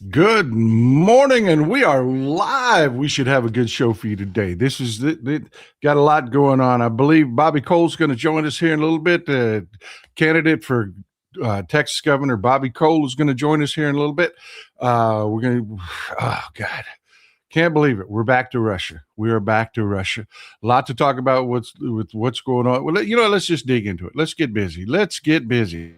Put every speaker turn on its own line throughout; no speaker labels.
Good morning, and we are live. We should have a good show for you today. This is got a lot going on. I believe Bobby Cole's going to join us here in a little bit. Candidate for Texas Governor Bobby Cole is going to join us here in a little bit. We're going to, oh God, can't believe it. We're back to Russia. We are back to Russia. A lot to talk about what's going on. Well, let's just dig into it. Let's get busy. Let's get busy.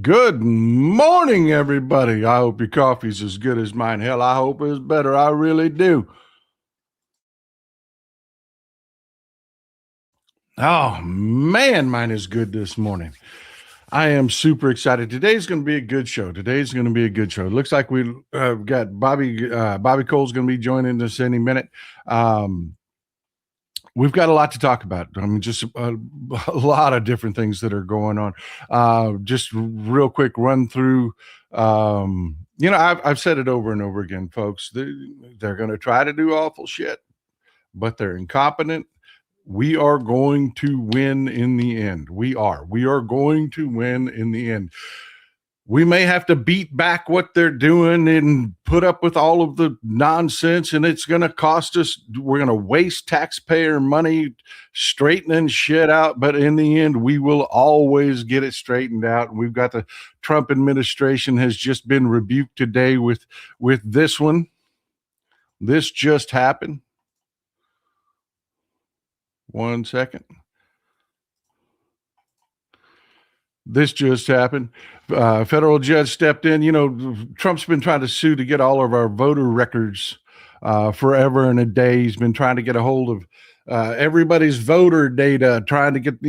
Good morning, everybody. I hope your coffee's as good as mine. Hell, I hope it's better. I really do. Oh, man, mine is good this morning. I am super excited. Today's going to be a good show. It looks like we got Bobby Cole's going to be joining us any minute. We've got a lot to talk about. I mean, just a lot of different things that are going on. Just real quick run through. I've said it over and over again, folks. They're going to try to do awful shit, but they're incompetent. We are going to win in the end. We are going to win in the end. We may have to beat back what they're doing and put up with all of the nonsense, and it's going to cost us. We're going to waste taxpayer money straightening shit out, but in the end, we will always get it straightened out. We've got the Trump administration has just been rebuked today with this one. This just happened. 1 second. This just happened. Federal judge stepped in. You know, Trump's been trying to sue to get all of our voter records forever and a day. He's been trying to get a hold of everybody's voter data, trying to get,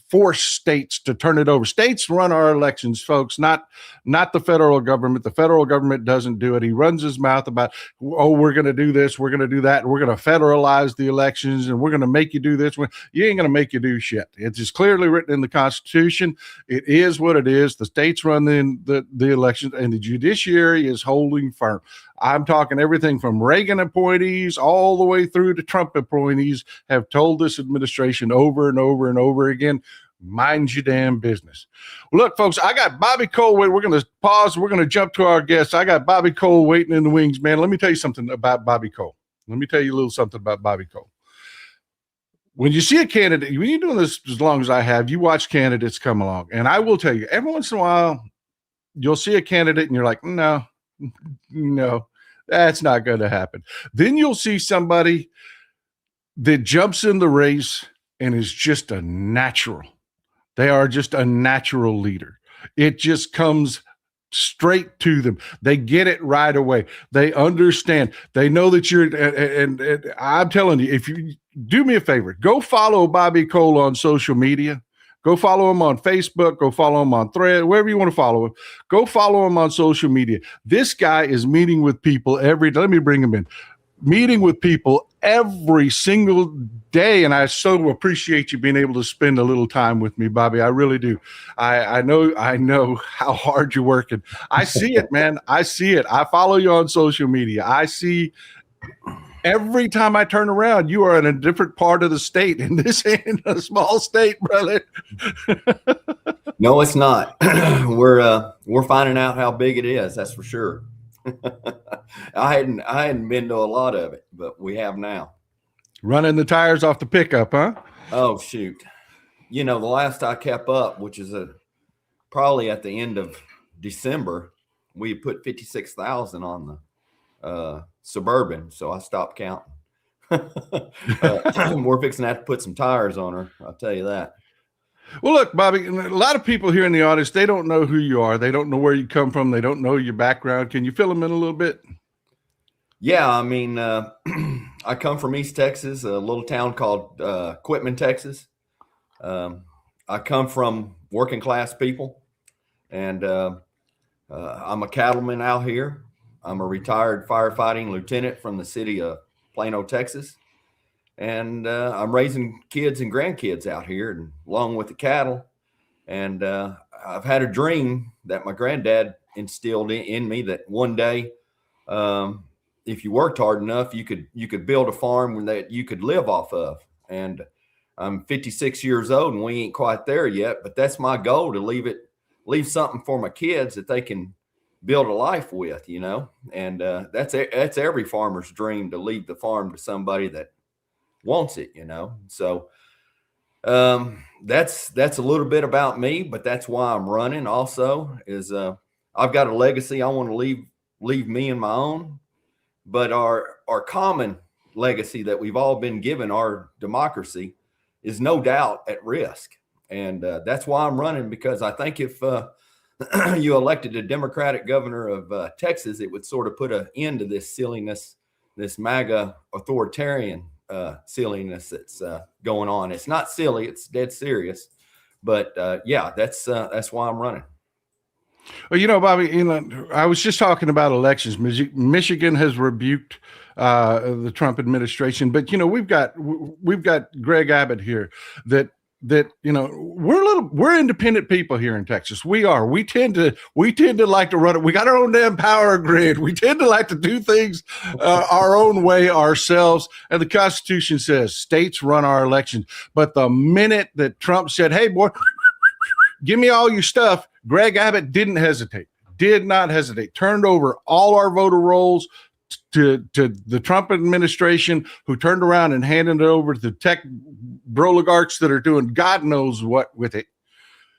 force states to turn it over. States run our elections, folks, not the federal government. The federal government doesn't do it. He runs his mouth about, oh, we're going to do this, we're going to do that, and we're going to federalize the elections, and we're going to make you do this. You ain't going to make you do shit. It's just clearly written in the Constitution. It is what it is. The states run the elections, and the judiciary is holding firm. I'm talking everything from Reagan appointees all the way through to Trump appointees have told this administration over and over and over again, mind your damn business. Well, look, folks, I got Bobby Cole. We're going to pause. We're going to jump to our guests. I got Bobby Cole waiting in the wings, man. Let me tell you something about Bobby Cole. When you see a candidate, when you're doing this as long as I have, you watch candidates come along. And I will tell you, every once in a while, you'll see a candidate and you're like, no, that's not going to happen. Then you'll see somebody that jumps in the race and is just a natural. They are just a natural leader. It just comes straight to them. They get it right away. They understand. They know that you're, and I'm telling you, if you do me a favor, go follow Bobby Cole on social media. Go follow him on Facebook. Go follow him on Thread, wherever you want to follow him. Go follow him on social media. This guy is meeting with people every day. Let me bring him in. Meeting with people every single day, and I so appreciate you being able to spend a little time with me, Bobby. I really do. I know how hard you're working. I see it, man. I see it. I follow you on social media. I see every time I turn around, you are in a different part of the state, and this ain't a small state, brother.
No, it's not. We're finding out how big it is. That's for sure. I hadn't been to a lot of it, but we have now.
Running the tires off the pickup, huh?
Oh, shoot. The last I kept up, which is probably at the end of December, we put 56,000 on the Suburban, so I stopped counting. We're fixing to have to put some tires on her, I'll tell you that.
Well, look, Bobby, a lot of people here in the audience, they don't know who you are. They don't know where you come from. They don't know your background. Can you fill them in a little bit?
Yeah, I mean, I come from East Texas, a little town called Quitman, Texas. I come from working class people, and I'm a cattleman out here. I'm a retired firefighting lieutenant from the city of Plano, Texas. And I'm raising kids and grandkids out here, and along with the cattle. And I've had a dream that my granddad instilled in me that one day, if you worked hard enough, you could build a farm that you could live off of. And I'm 56 years old, and we ain't quite there yet. But that's my goal, to leave something for my kids that they can build a life with, you know. And that's every farmer's dream, to leave the farm to somebody that wants it, you know. So that's a little bit about me, but that's why I'm running. Also, is I've got a legacy I want to leave me and my own, but our common legacy that we've all been given, our democracy, is no doubt at risk. And that's why I'm running, because I think if you elected a Democratic governor of Texas, it would sort of put an end to this silliness, this MAGA authoritarian silliness that's going on. It's not silly, it's dead serious. But yeah, that's why I'm running.
Well, you know, Bobby, you know, I was just talking about elections. Michigan has rebuked the Trump administration, but you know, we've got Greg Abbott here that you know, we're independent people here in Texas. We are. We tend to like to run it. We got our own damn power grid. We tend to like to do things our own way ourselves. And the Constitution says states run our elections. But the minute that Trump said, "Hey, boy, give me all your stuff," Greg Abbott did not hesitate, turned over all our voter rolls to the Trump administration, who turned around and handed it over to the tech oligarchs that are doing God knows what with it.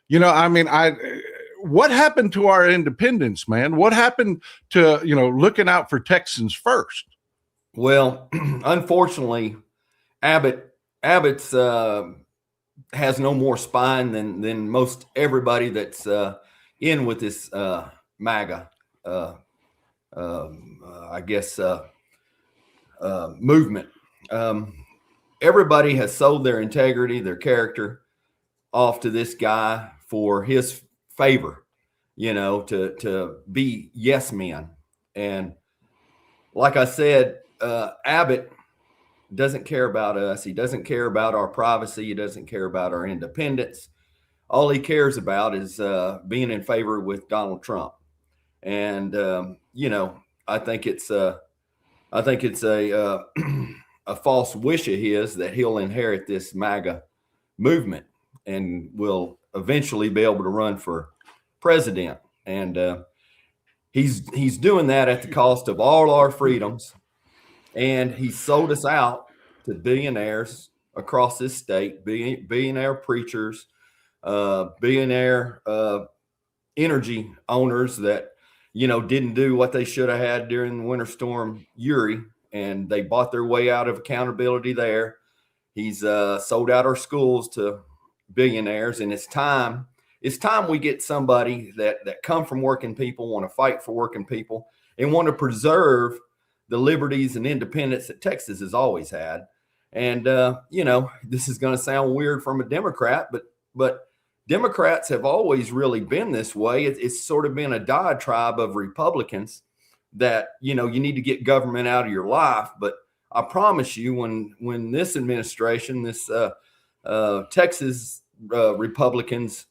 You know, I mean, what happened to our independence, man? What happened to, you know, looking out for Texans first?
Well, unfortunately, Abbott's has no more spine than most everybody that's in with this MAGA, I guess, movement. Everybody has sold their integrity, their character off to this guy for his favor, you know, to be yes men. And like I said, Abbott doesn't care about us. He doesn't care about our privacy. He doesn't care about our independence. All he cares about is being in favor with Donald Trump. And you know, I think it's a a false wish of his that he'll inherit this MAGA movement and will eventually be able to run for president. And he's doing that at the cost of all our freedoms. And he sold us out to billionaires across this state, billionaire preachers, billionaire energy owners that, you know, didn't do what they should have had during Winter Storm Uri, and they bought their way out of accountability there. He's sold out our schools to billionaires, and it's time we get somebody that come from working people, want to fight for working people, and want to preserve the liberties and independence that Texas has always had. And you know, this is going to sound weird from a Democrat, but Democrats have always really been this way. It's sort of been a diatribe of Republicans that, you know, you need to get government out of your life. But I promise you, when this administration, this Texas Republicans,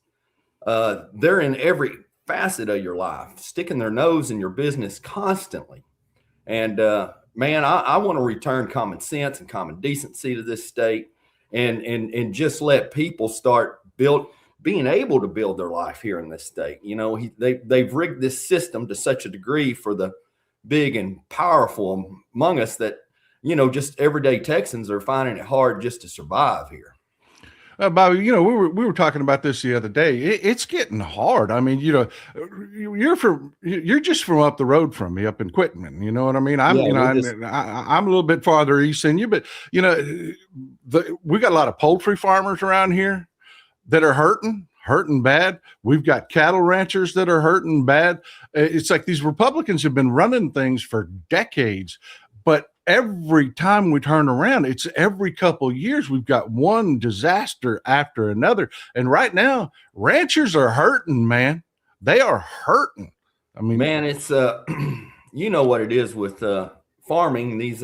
they're in every facet of your life, sticking their nose in your business constantly. And man, I want to return common sense and common decency to this state, and just let people start being able to build their life here in this state. You know, they've rigged this system to such a degree for the big and powerful among us that, you know, just everyday Texans are finding it hard just to survive here.
Bobby, we were talking about this the other day. It's getting hard. I mean, you're just from up the road from me, up in Quitman. You know what I mean? I'm a little bit farther east than you, but we got a lot of poultry farmers around here that are hurting bad. We've got cattle ranchers that are hurting bad. It's like these Republicans have been running things for decades, but every time we turn around, it's every couple of years we've got one disaster after another. And right now, ranchers are hurting, man. They are hurting. I mean,
man, it's you know what it is with farming. These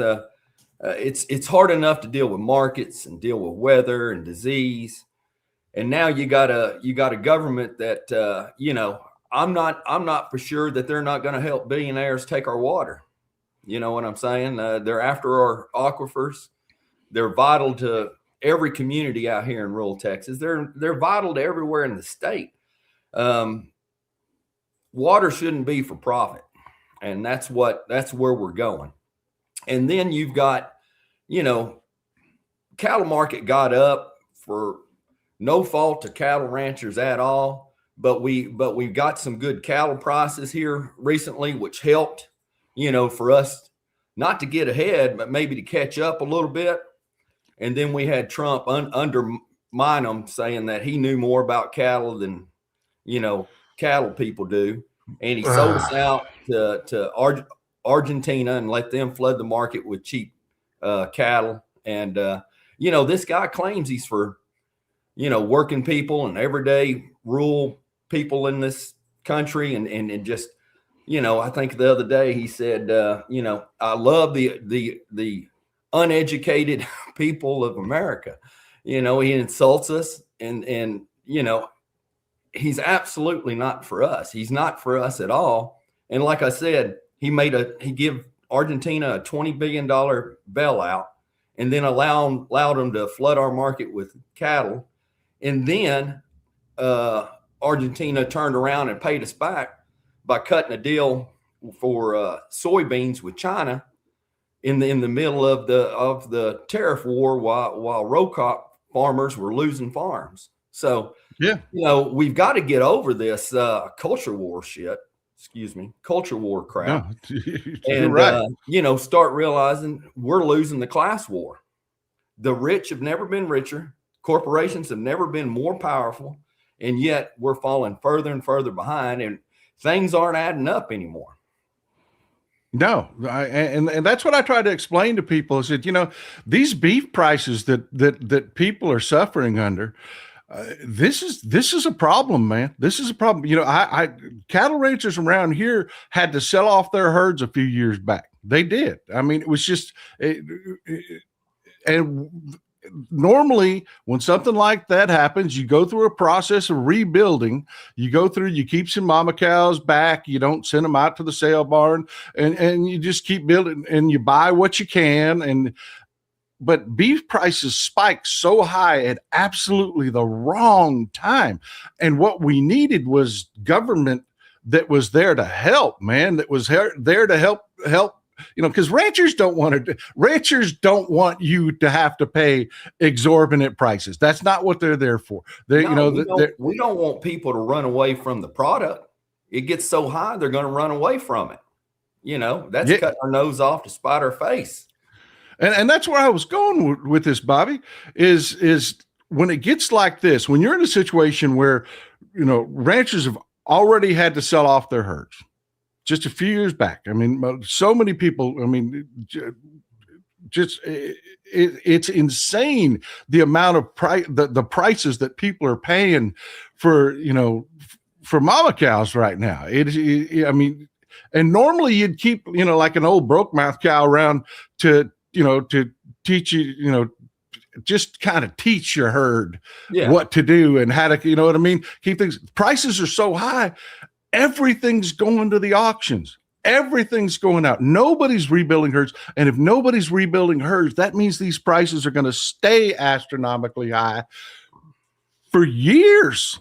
it's hard enough to deal with markets and deal with weather and disease, and now you got a government that I'm not for sure that they're not going to help billionaires take our water. You know what I'm saying? They're after our aquifers. They're vital to every community out here in rural Texas. They're vital to everywhere in the state. Water shouldn't be for profit, and that's where we're going. And then you've got, cattle market got up for no fault to cattle ranchers at all. But we've got some good cattle prices here recently, which helped. For us not to get ahead, but maybe to catch up a little bit. And then we had Trump undermine them, saying that he knew more about cattle than, cattle people do. And he sold us out to Argentina and let them flood the market with cheap cattle. And, this guy claims he's for, working people and everyday rural people in this country. And just, I think the other day he said, I love the uneducated people of America. He insults us and he's absolutely not for us. He's not for us at all. And like I said, he give Argentina a $20 billion bailout and then allowed them to flood our market with cattle. And then Argentina turned around and paid us back by cutting a deal for soybeans with China in the middle of the tariff war while row crop farmers were losing farms. So
yeah,
we've got to get over this culture war shit. Culture war crap.
No,
and
right.
Start realizing we're losing the class war. The rich have never been richer. Corporations have never been more powerful, and yet we're falling further and further behind. And things aren't adding up anymore.
No, and that's what I try to explain to people is that, these beef prices that people are suffering under, this is a problem, man. This is a problem. Cattle ranchers around here had to sell off their herds a few years back. They did. I mean, it was just, and normally when something like that happens, you go through a process of rebuilding. You keep some mama cows back. You don't send them out to the sale barn, and you just keep building and you buy what you can. But beef prices spiked so high at absolutely the wrong time. And what we needed was government that was there to help, man, that was there to help, because ranchers don't want you to have to pay exorbitant prices. That's not what they're there for. We
don't want people to run away from the product. It gets so high, they're going to run away from it. That's cutting our nose off to spite our face.
And that's where I was going with this, Bobby, is when it gets like this, when you're in a situation where, ranchers have already had to sell off their herds just a few years back. I mean, so many people, it's insane the amount of the prices that people are paying for mama cows right now. And normally you'd keep, like an old broke mouth cow around to teach you, just kind of teach your herd what to do and how to, keep things. Prices are so high. Everything's going to the auctions. Everything's going out. Nobody's rebuilding herds. And if nobody's rebuilding herds, that means these prices are going to stay astronomically high for years.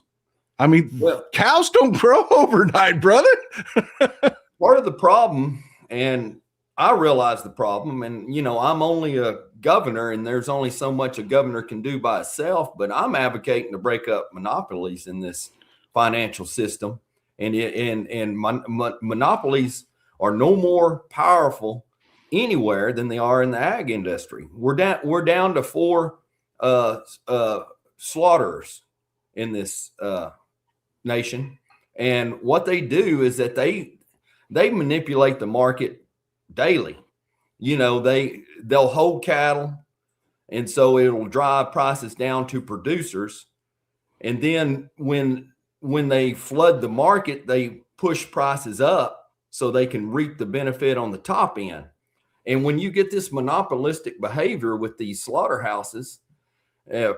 Cows don't grow overnight, brother.
Part of the problem, and I realize the problem, and I'm only a governor, and there's only so much a governor can do by itself. But I'm advocating to break up monopolies in this financial system, and monopolies are no more powerful anywhere than they are in the ag industry. We're down to 4 slaughterers in this nation, and what they do is that they manipulate the market daily. They'll hold cattle, and so it'll drive prices down to producers. And then when they flood the market, they push prices up so they can reap the benefit on the top end. And when you get this monopolistic behavior with these slaughterhouses,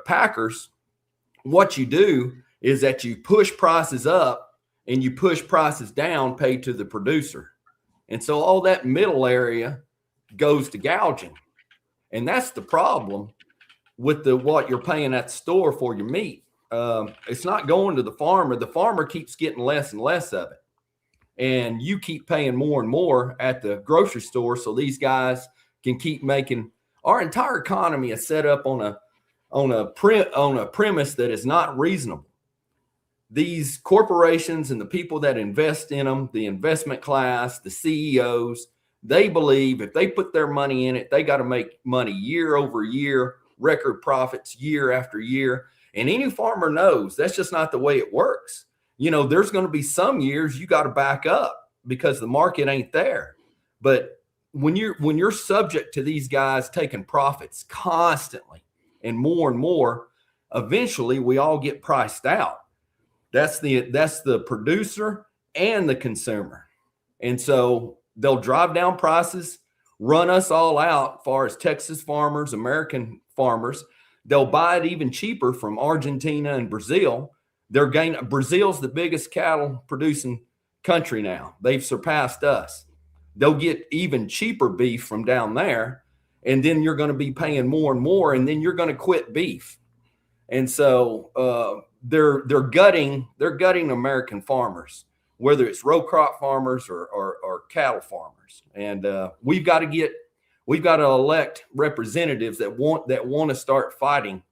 packers, what you do is that you push prices up and you push prices down paid to the producer. And so all that middle area goes to gouging. And that's the problem with what you're paying at the store for your meat. It's not going to the farmer. The farmer keeps getting less and less of it. And you keep paying more and more at the grocery store. So these guys can keep making. Our entire economy is set up on a premise that is not reasonable. These corporations and the people that invest in them, the investment class, the CEOs, they believe if they put their money in it, they got to make money year over year, record profits year after year. And any farmer knows that's just not the way it works. There's going to be some years you got to back up because the market ain't there. But when you're subject to these guys taking profits constantly and more, eventually we all get priced out. That's the producer and the consumer. And so they'll drive down prices, run us all out as far as Texas farmers, American farmers. They'll buy it even cheaper from Argentina and Brazil. Brazil's the biggest cattle producing country now. They've surpassed us. They'll get even cheaper beef from down there. And then you're going to be paying more and more, and then you're going to quit beef. And so they're gutting American farmers, whether it's row crop farmers or cattle farmers. And we've got to elect representatives that want to start fighting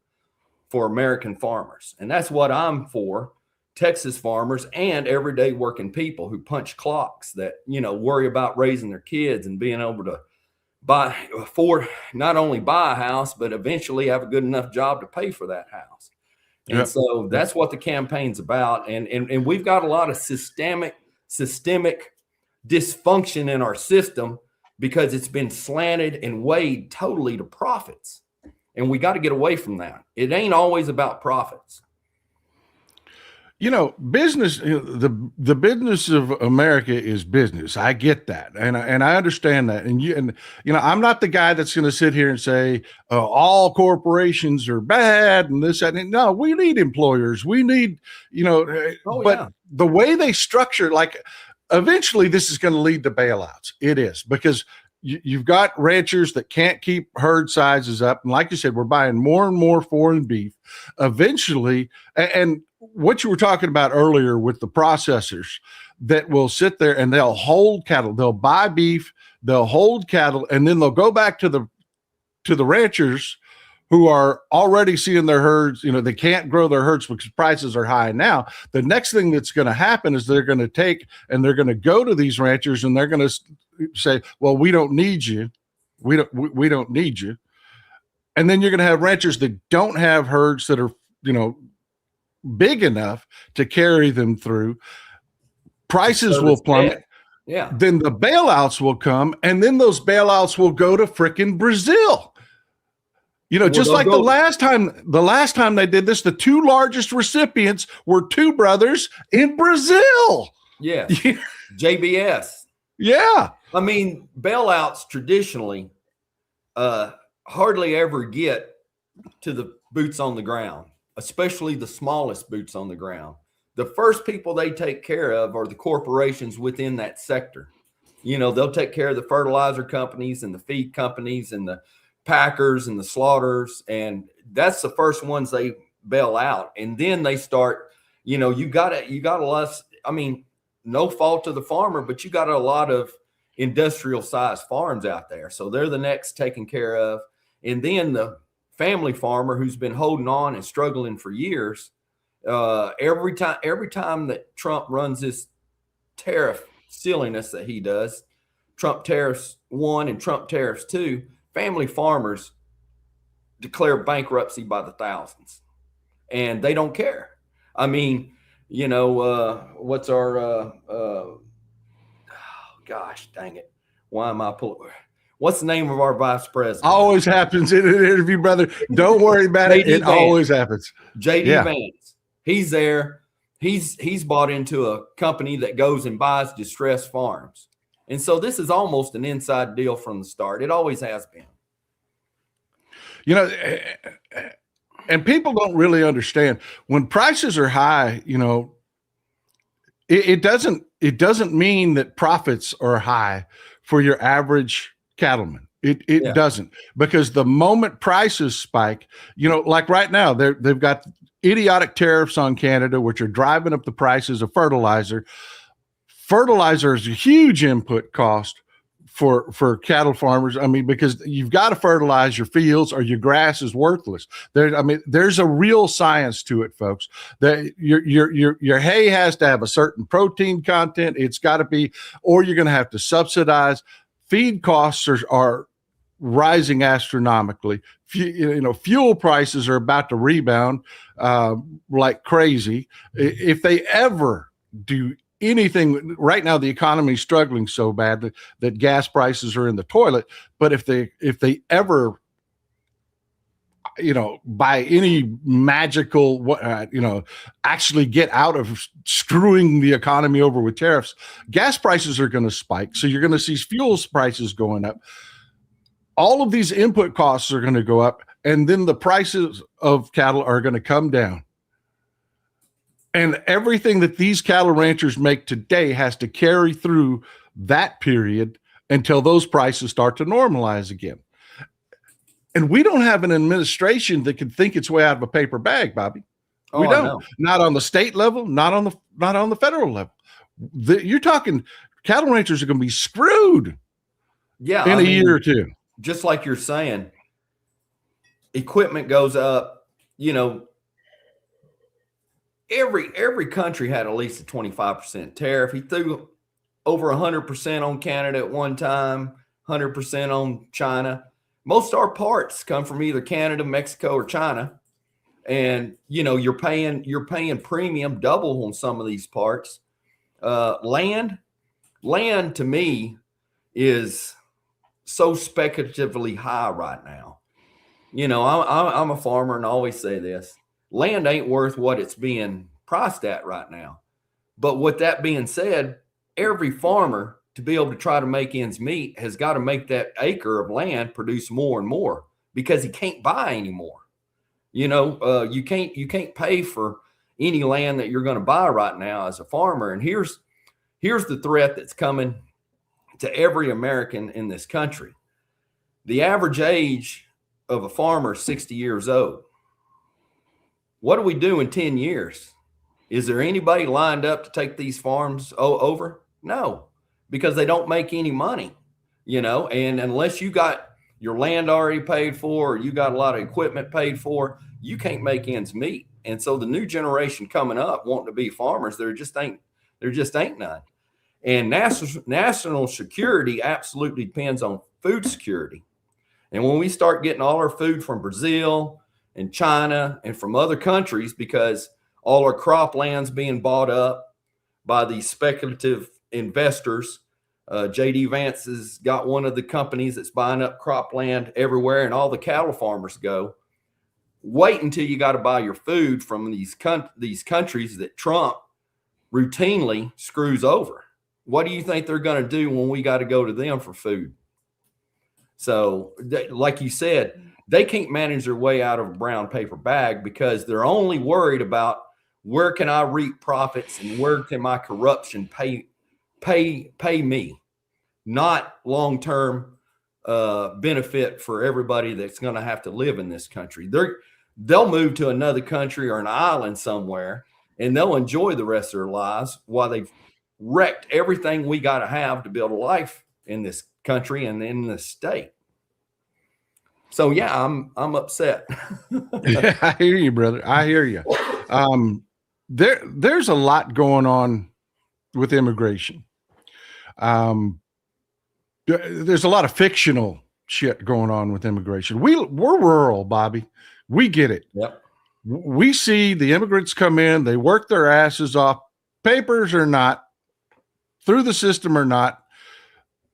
for American farmers. And that's what I'm for. Texas farmers and everyday working people who punch clocks, that worry about raising their kids and being able to not only buy a house, but eventually have a good enough job to pay for that house. And yep. So that's what the campaign's about. And we've got a lot of systemic dysfunction in our system because it's been slanted and weighed totally to profits. And we got to get away from that. It ain't always about profits.
Business, the business of America is business. I get that. And I understand that. And I'm not the guy that's going to sit here and say, all corporations are bad and this, and no, we need employers. We need, but the way they structure, like eventually this is going to lead to bailouts. It is, because you've got ranchers that can't keep herd sizes up. And like you said, we're buying more and more foreign beef eventually. And what you were talking about earlier with the processors that will sit there and they'll hold cattle, they'll buy beef, they'll hold cattle, and then they'll go back to the ranchers who are already seeing their herds, they can't grow their herds because prices are high now. The next thing that's going to happen is they're going to take and they're going to go to these ranchers and they're going to say, well, we don't need you. We don't need you. And then you're going to have ranchers that don't have herds that are, big enough to carry them through. Prices will plummet.
Yeah.
Then the bailouts will come, and then those bailouts will go to frickin' Brazil. Just like the last time they did this, the 2 largest recipients were 2 brothers in Brazil.
Yeah. JBS.
Yeah.
I mean, bailouts traditionally hardly ever get to the boots on the ground, especially the smallest boots on the ground. The first people they take care of are the corporations within that sector. They'll take care of the fertilizer companies and the feed companies and the packers and the slaughters. And that's the first ones they bail out. And then they start, you got a lot, no fault to the farmer, but you got a lot of industrial sized farms out there. So they're the next taken care of. And then the family farmer who's been holding on and struggling for years, every time that Trump runs this tariff silliness that he does, Trump tariffs 1 and Trump tariffs 2, family farmers declare bankruptcy by the thousands, and they don't care. I mean, you know, what's our gosh dang it, why am I pulling? What's the name of our vice president?
Always happens in an interview, brother. Don't worry about it. It always happens.
JD Vance. He's there. He's bought into a company that goes and buys distressed farms. And so this is almost an inside deal from the start. It always has been.
You know, and people don't really understand when prices are high, you know, it doesn't mean that profits are high for your average cattleman. It doesn't, because the moment prices spike, you know, like right now, they've got idiotic tariffs on Canada, which are driving up the prices of fertilizer. Fertilizer is a huge input cost for cattle farmers. I mean, because you've got to fertilize your fields or your grass is worthless. There's a real science to it, folks. That your hay has to have a certain protein content. It's got to be, or you're going to have to subsidize. Feed costs are rising astronomically. You know, fuel prices are about to rebound like crazy. If they ever do anything, right now the economy is struggling so bad that gas prices are in the toilet. But if they ever, you know, by any magical, you know, actually get out of screwing the economy over with tariffs, gas prices are going to spike. So you're going to see fuel prices going up. All of these input costs are going to go up, and then the prices of cattle are going to come down. And everything that these cattle ranchers make today has to carry through that period until those prices start to normalize again. And we don't have an administration that can think its way out of a paper bag, Bobby. We don't. Not on the state level, not on the federal level. You're talking cattle ranchers are going to be screwed.
Yeah,
in a year or two.
Just like you're saying, equipment goes up. You know, every country had at least a 25% tariff. He threw over 100% on Canada at one time, 100% on China. Most of our parts come from either Canada, Mexico, or China. And, you know, you're paying premium double on some of these parts. Land to me is so speculatively high right now. You know, I'm a farmer and I always say this: land ain't worth what it's being priced at right now. But with that being said, every farmer, to be able to try to make ends meet, has got to make that acre of land produce more and more, because he can't buy anymore. You know, you can't pay for any land that you're going to buy right now as a farmer. And here's the threat that's coming to every American in this country. The average age of a farmer is 60 years old. What do we do in 10 years? Is there anybody lined up to take these farms over? No, because they don't make any money, you know, and unless you got your land already paid for, or you got a lot of equipment paid for, you can't make ends meet. And so the new generation coming up wanting to be farmers, there just ain't none. And national security absolutely depends on food security. And when we start getting all our food from Brazil and China and from other countries, because all our croplands being bought up by these speculative investors, JD Vance has got one of the companies that's buying up cropland everywhere, and all the cattle farmers go. Wait until you got to buy your food from these countries that Trump routinely screws over. What do you think they're going to do when we got to go to them for food? So, like you said, they can't manage their way out of a brown paper bag, because they're only worried about where can I reap profits and where can my corruption pay me, not long-term benefit for everybody that's going to have to live in this country. They'll move to another country or an island somewhere, and they'll enjoy the rest of their lives while they've wrecked everything we got to have to build a life in this country and in this state. So yeah, I'm upset.
Yeah, I hear you, brother. I hear you. There's a lot going on with immigration. There's a lot of fictional shit going on with immigration. We're rural, Bobby. We get it.
Yep.
We see the immigrants come in, they work their asses off, papers or not, through the system or not.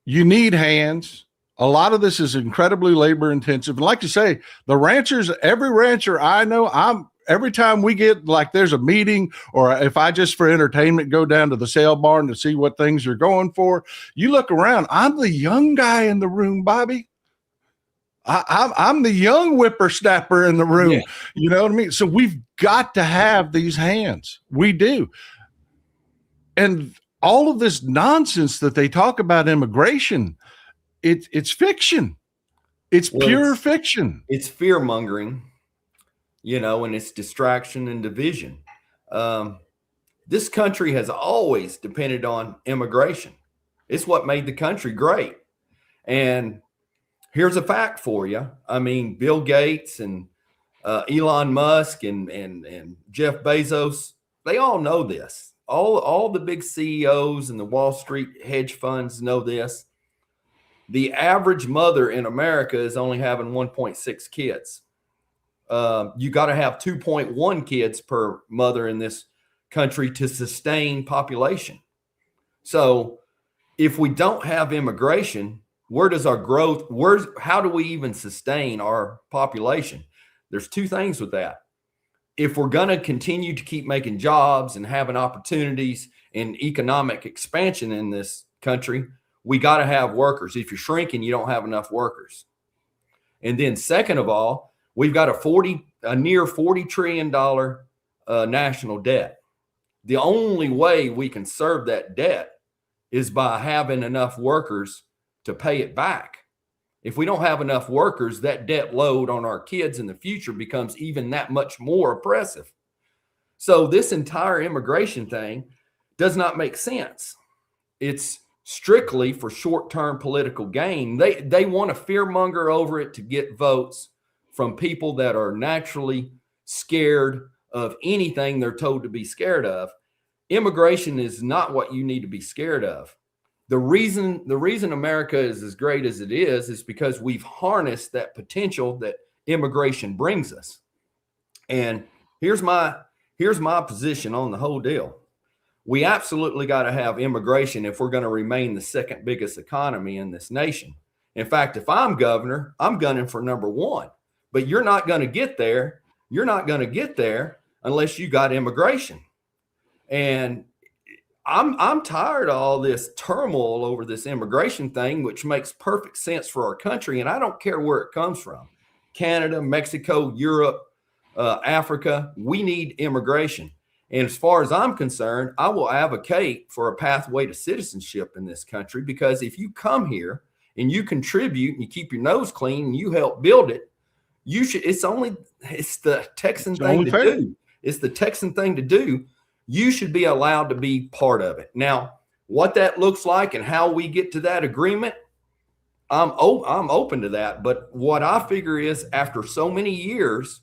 You need hands. A lot of this is incredibly labor intensive. And like you say, the ranchers, every rancher I know, every time we get like there's a meeting, or if I just for entertainment go down to the sale barn to see what things are going for, you look around, I'm the young guy in the room, Bobby. I'm the young whippersnapper in the room. Yeah. You know what I mean? So we've got to have these hands. We do. And all of this nonsense that they talk about immigration, it's fiction. It's pure fiction.
It's fear mongering, you know, and it's distraction and division. This country has always depended on immigration. It's what made the country great. And here's a fact for you. I mean, Bill Gates and Elon Musk and Jeff Bezos, they all know this. All the big CEOs and the Wall Street hedge funds know this. The average mother in America is only having 1.6 kids. You got to have 2.1 kids per mother in this country to sustain population. So if we don't have immigration, where does our growth, how do we even sustain our population? There's two things with that. If we're going to continue to keep making jobs and having opportunities and economic expansion in this country, we got to have workers. If you're shrinking, you don't have enough workers. And then second of all, we've got a near $40 trillion national debt. The only way we can serve that debt is by having enough workers to pay it back. If we don't have enough workers, that debt load on our kids in the future becomes even that much more oppressive. So this entire immigration thing does not make sense. It's strictly for short-term political gain. They want to fearmonger over it to get votes from people that are naturally scared of anything they're told to be scared of. Immigration is not what you need to be scared of. The reason America is as great as it is because we've harnessed that potential that immigration brings us. And here's my position on the whole deal. We absolutely got to have immigration if we're going to remain the second biggest economy in this nation. In fact, if I'm governor, I'm gunning for number one. But you're not going to get there. You're not going to get there unless you got immigration. And I'm tired of all this turmoil over this immigration thing, which makes perfect sense for our country. And I don't care where it comes from. Canada, Mexico, Europe, Africa, we need immigration. And as far as I'm concerned, I will advocate for a pathway to citizenship in this country, because if you come here and you contribute and you keep your nose clean and you help build it, you should. It's the Texan thing to do. It's the Texan thing to do. You should be allowed to be part of it. Now, what that looks like and how we get to that agreement, I'm open to that. But what I figure is, after so many years,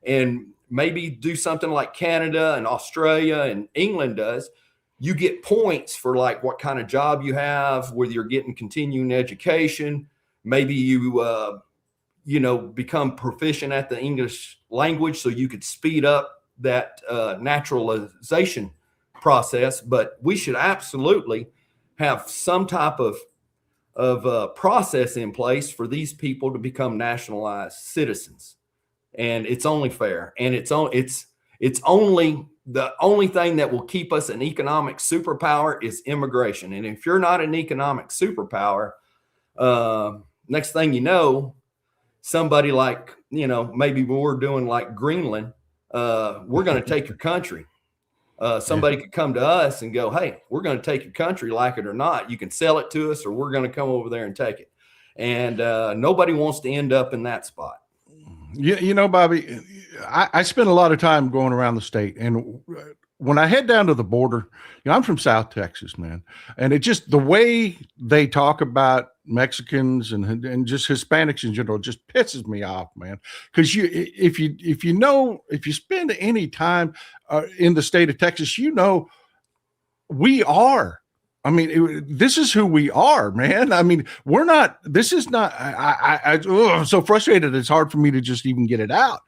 and maybe do something like Canada and Australia and England does, you get points for like what kind of job you have, whether you're getting continuing education, maybe you become proficient at the English language so you could speed up that naturalization process. But we should absolutely have some type of process in place for these people to become nationalized citizens. And it's only fair. And it's only the only thing that will keep us an economic superpower is immigration. And if you're not an economic superpower, next thing you know, somebody like, maybe we're doing like Greenland, we're going to take your country. Somebody could come to us and go, hey, we're going to take your country, like it or not. You can sell it to us, or we're going to come over there and take it. And nobody wants to end up in that spot.
Bobby, I spend a lot of time going around the state, and when I head down to the border, I'm from South Texas, man, and it just the way they talk about Mexicans and just Hispanics in general just pisses me off, man. Because if you spend any time in the state of Texas, we are. I mean, this is who we are, man. I mean, we're not. This is not. I'm so frustrated. It's hard for me to just even get it out.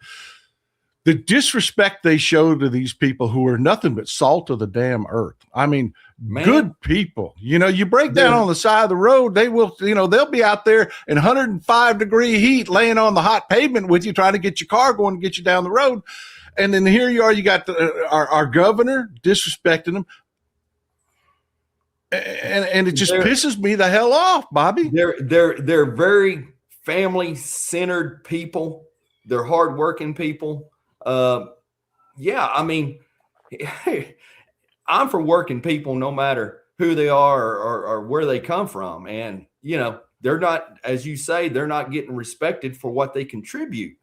The disrespect they show to these people who are nothing but salt of the damn earth. I mean, good people. You break down on the side of the road, they will, they'll be out there in 105-degree heat laying on the hot pavement with you, trying to get your car going to get you down the road. And then here you are, you got our governor disrespecting them. And it just pisses me the hell off, Bobby.
They're very family-centered people. They're hardworking people. I mean, I'm for working people no matter who they are or where they come from. And, they're not, as you say, they're not getting respected for what they contribute.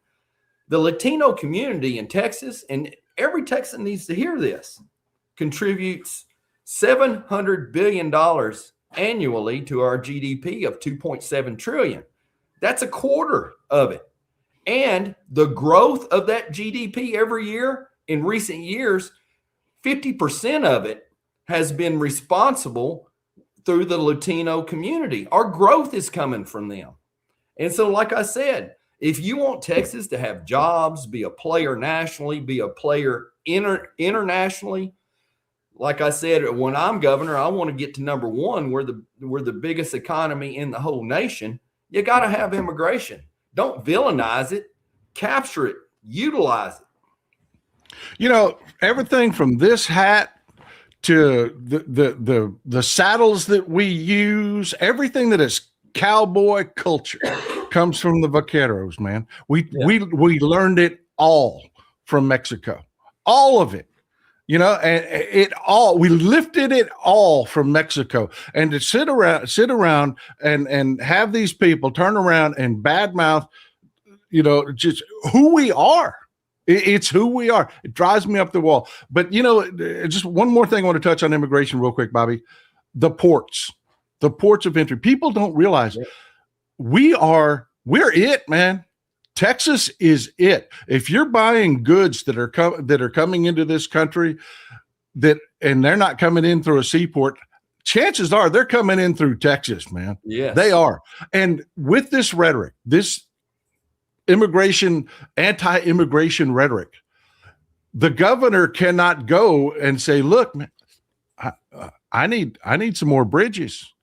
The Latino community in Texas, and every Texan needs to hear this, contributes $700 billion annually to our GDP of $2.7 trillion. That's a quarter of it. And the growth of that GDP every year in recent years, 50% of it has been responsible through the Latino community. Our growth is coming from them. And so, like I said, if you want Texas to have jobs, be a player nationally, be a player internationally, like I said, when I'm governor, I want to get to number one. We're the biggest economy in the whole nation. You got to have immigration. Don't villainize it, capture it, utilize it.
Everything from this hat to the saddles that we use, everything that is cowboy culture comes from the vaqueros, man. We learned it all from Mexico, all of it. And we lifted it all from Mexico, and to sit around and have these people turn around and badmouth, just who we are. It's who we are. It drives me up the wall. But, just one more thing I want to touch on immigration real quick, Bobby. The ports of entry. People don't realize we're it, man. Texas is it. If you're buying goods that are coming into this country and they're not coming in through a seaport, chances are they're coming in through Texas, man.
Yes.
They are. And with this rhetoric, this anti-immigration rhetoric, the governor cannot go and say, look, man, I need some more bridges.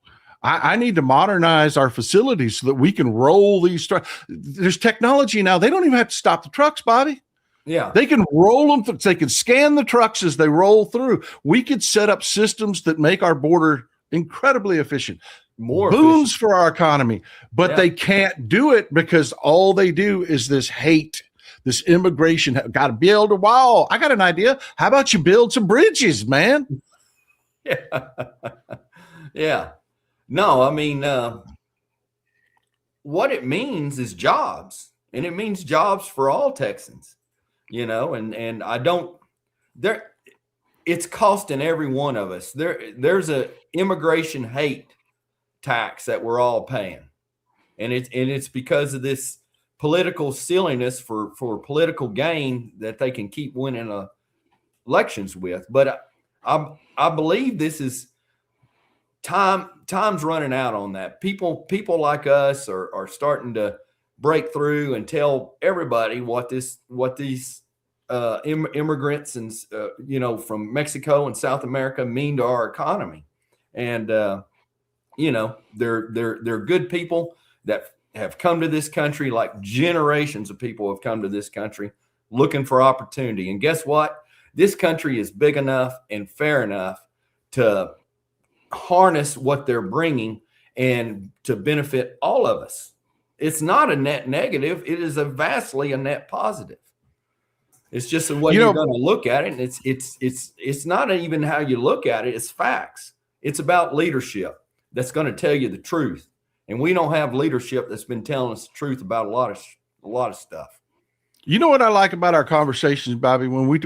I need to modernize our facilities so that we can roll these trucks. There's technology now. They don't even have to stop the trucks, Bobby.
Yeah.
They can roll them. They can scan the trucks as they roll through. We could set up systems that make our border incredibly efficient.
More
boons
efficient
for our economy, but they can't do it because all they do is this hate, this immigration. Got to build a wall. I got an idea. How about you build some bridges, man?
Yeah. Yeah. No, I mean, what it means is jobs, and it means jobs for all Texans, and it's costing every one of us. There's a immigration hate tax that we're all paying. And it's because of this political silliness for political gain that they can keep winning elections with. But I believe this is time's running out on that. People like us are starting to break through and tell everybody what these immigrants and from Mexico and South America mean to our economy. And they're good people that have come to this country, like generations of people have come to this country looking for opportunity. And guess what? This country is big enough and fair enough to harness what they're bringing and to benefit all of us. It's not a net negative. It is vastly a net positive. It's just the way you're going to look at it. And it's not even how you look at it. It's facts. It's about leadership that's going to tell you the truth. And we don't have leadership that's been telling us the truth about a lot of stuff.
You know what I like about our conversations, Bobby? We meet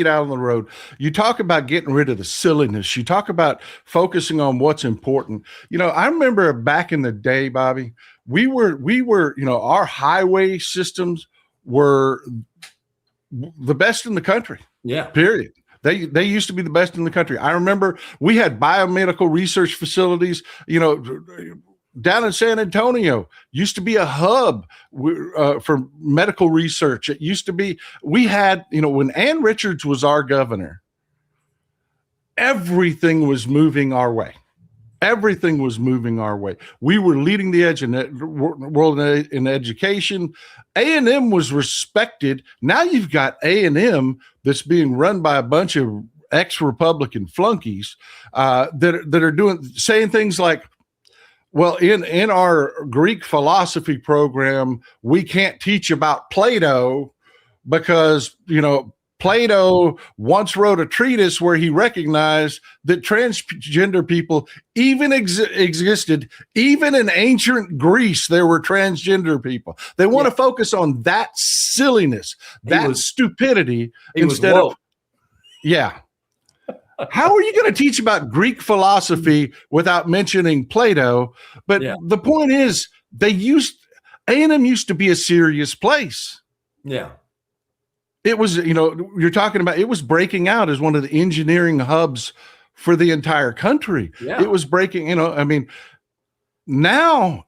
out on the road, you talk about getting rid of the silliness. You talk about focusing on what's important. I remember back in the day, Bobby, we were, our highway systems were the best in the country.
Yeah.
Period. They used to be the best in the country. I remember we had biomedical research facilities, down in San Antonio. Used to be a hub for medical research. It used to be, we had, when Ann Richards was our governor, everything was moving our way. Everything was moving our way. We were leading the edge in the world in education. A&M was respected. Now you've got A&M that's being run by a bunch of ex-Republican flunkies that are saying things like, well, in our Greek philosophy program, we can't teach about Plato because, Plato once wrote a treatise where he recognized that transgender people even existed. Even in ancient Greece, there were transgender people. They want to focus on that silliness, stupidity instead of, How are you going to teach about Greek philosophy without mentioning Plato? But the point is, A&M used to be a serious place.
Yeah.
It was, you're talking about, it was breaking out as one of the engineering hubs for the entire country.
Yeah.
It was breaking, now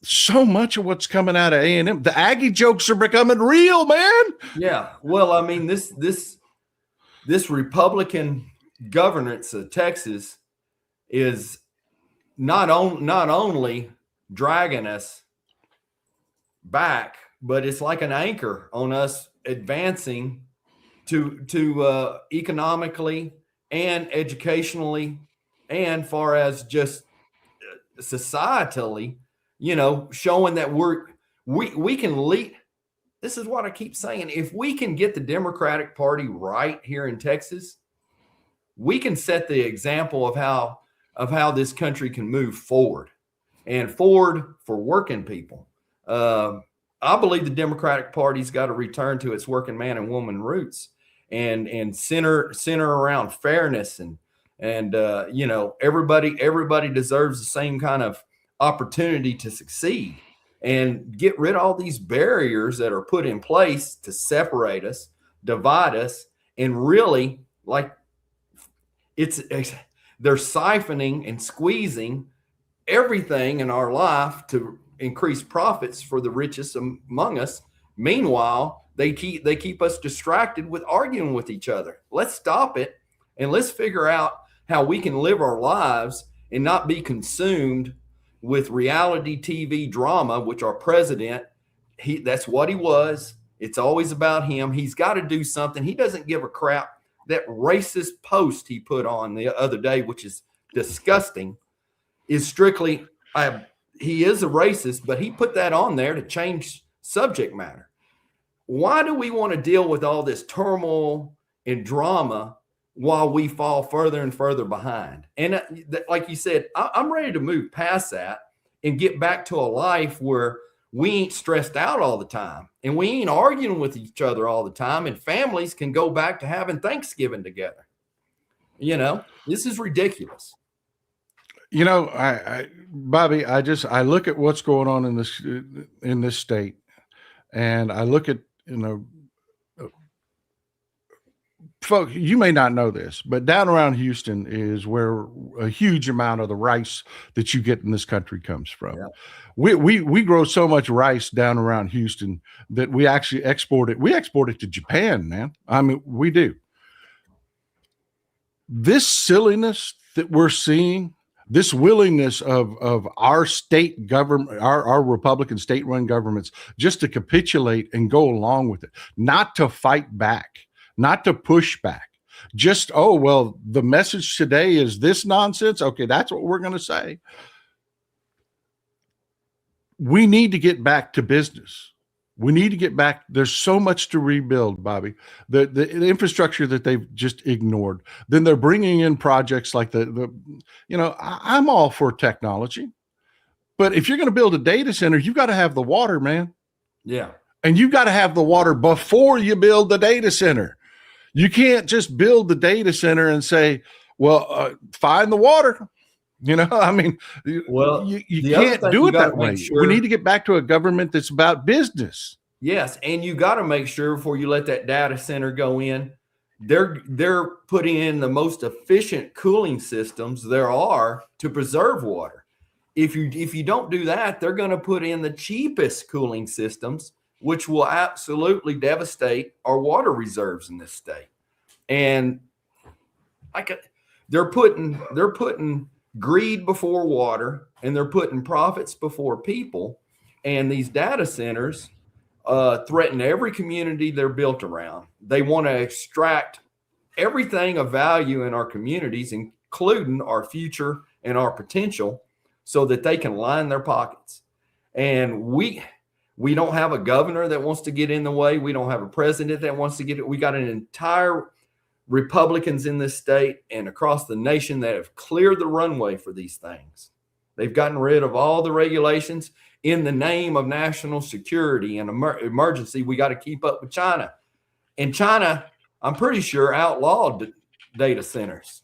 so much of what's coming out of A&M, the Aggie jokes are becoming real, man.
Yeah. Well, this Republican governance of Texas is not only dragging us back, but it's like an anchor on us advancing to economically and educationally and far as just societally, showing that we can lead. This is what I keep saying. If we can get the Democratic Party right here in Texas, we can set the example of how this country can move forward and forward for working people. I believe the Democratic Party's got to return to its working man and woman roots and center around fairness and everybody deserves the same kind of opportunity to succeed, and get rid of all these barriers that are put in place to separate us, divide us, and really they're siphoning and squeezing everything in our life to increase profits for the richest among us. Meanwhile, they keep us distracted with arguing with each other. Let's stop it and let's figure out how we can live our lives and not be consumed with reality TV drama, which our president, that's what he was. It's always about him. He's got to do something. He doesn't give a crap. That racist post he put on the other day, which is disgusting, is strictly, he is a racist, but he put that on there to change subject matter. Why do we want to deal with all this turmoil and drama while we fall further and further behind? And like you said, I'm ready to move past that and get back to a life where we ain't stressed out all the time and we ain't arguing with each other all the time, and families can go back to having Thanksgiving together. This is ridiculous.
Bobby, I look at what's going on in this state, and I look at, folks, you may not know this, but down around Houston is where a huge amount of the rice that you get in this country comes from. Yeah. We grow so much rice down around Houston that we actually export it. We export it to Japan, man. We do. This silliness that we're seeing, this willingness of our state government, our Republican state-run governments, just to capitulate and go along with it, not to fight back, not to push back. Just, the message today is this nonsense. Okay, that's what we're going to say. We need to get back to business. We need to get back. There's so much to rebuild, Bobby. The infrastructure that they've just ignored. Then they're bringing in projects like I'm all for technology, but if you're going to build a data center, you got to have the water, man.
Yeah.
And you've got to have the water before you build the data center. You can't just build the data center and say, well, find the water. I mean,
Well,
you
the other
can't
thing
do
you
it
got to
that
make
way.
sure,
We need to get back to a government that's about business.
yes, and you got to make sure before you let that data center go in, they're putting in the most efficient cooling systems there are to preserve water. If you don't do that, they're going to put in the cheapest cooling systems, which will absolutely devastate our water reserves in this state. And they're putting greed before water, and they're putting profits before people. And these data centers threaten every community they're built around. They want to extract everything of value in our communities, including our future and our potential, so that they can line their pockets. And we don't have a governor that wants to get in the way. We don't have a president that wants to get it. We got an entire Republicans in this state and across the nation that have cleared the runway for these things. They've gotten rid of all the regulations in the name of national security and emergency. We got to keep up with China. And China, I'm pretty sure, outlawed data centers.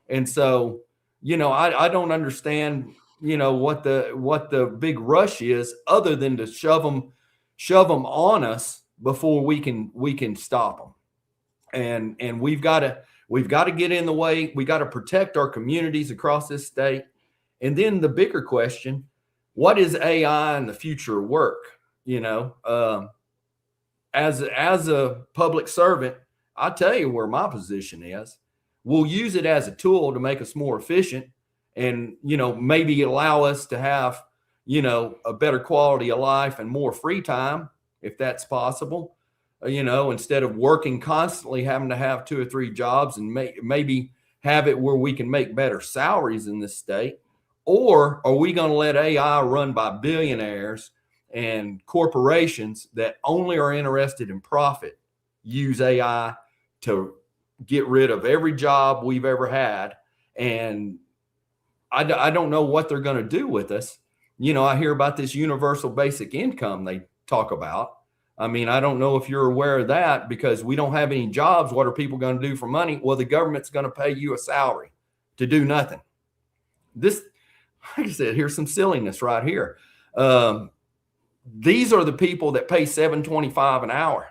And so, I don't understand, what the big rush is, other than to shove them on us before we can stop them. And we've got to get in the way. We got to protect our communities across this state. And then the bigger question, what is AI in the future of work? As a public servant, I'll tell you where my position is. We'll use it as a tool to make us more efficient and, maybe allow us to have, a better quality of life and more free time, if that's possible. Instead of working constantly, having to have 2 or 3 jobs, and maybe have it where we can make better salaries in this state. Or are we going to let AI run by billionaires and corporations that only are interested in profit use AI to get rid of every job we've ever had? And I don't know what they're going to do with us. I hear about this universal basic income they talk about. I mean, I don't know if you're aware of that, because we don't have any jobs. What are people going to do for money? Well, the government's going to pay you a salary to do nothing. This, like I said, here's some silliness right here. These are the people that pay $7.25 an hour,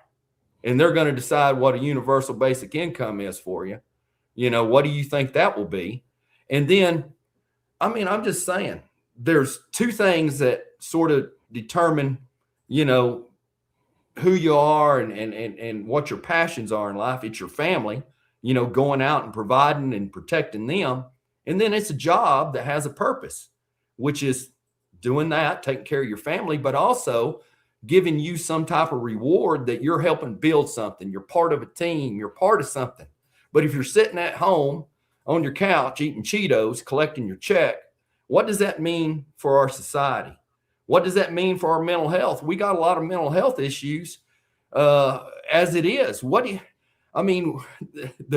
and they're going to decide what a universal basic income is for you. What do you think that will be? And then, I'm just saying, there's 2 things that sort of determine, who you are and what your passions are in life. It's your family, going out and providing and protecting them. And then it's a job that has a purpose, which is doing that, taking care of your family, but also giving you some type of reward that you're helping build something. You're part of a team. You're part of something. But if you're sitting at home on your couch eating Cheetos, collecting your check, what does that mean for our society? What does that mean for our mental health? We got a lot of mental health issues as it is. The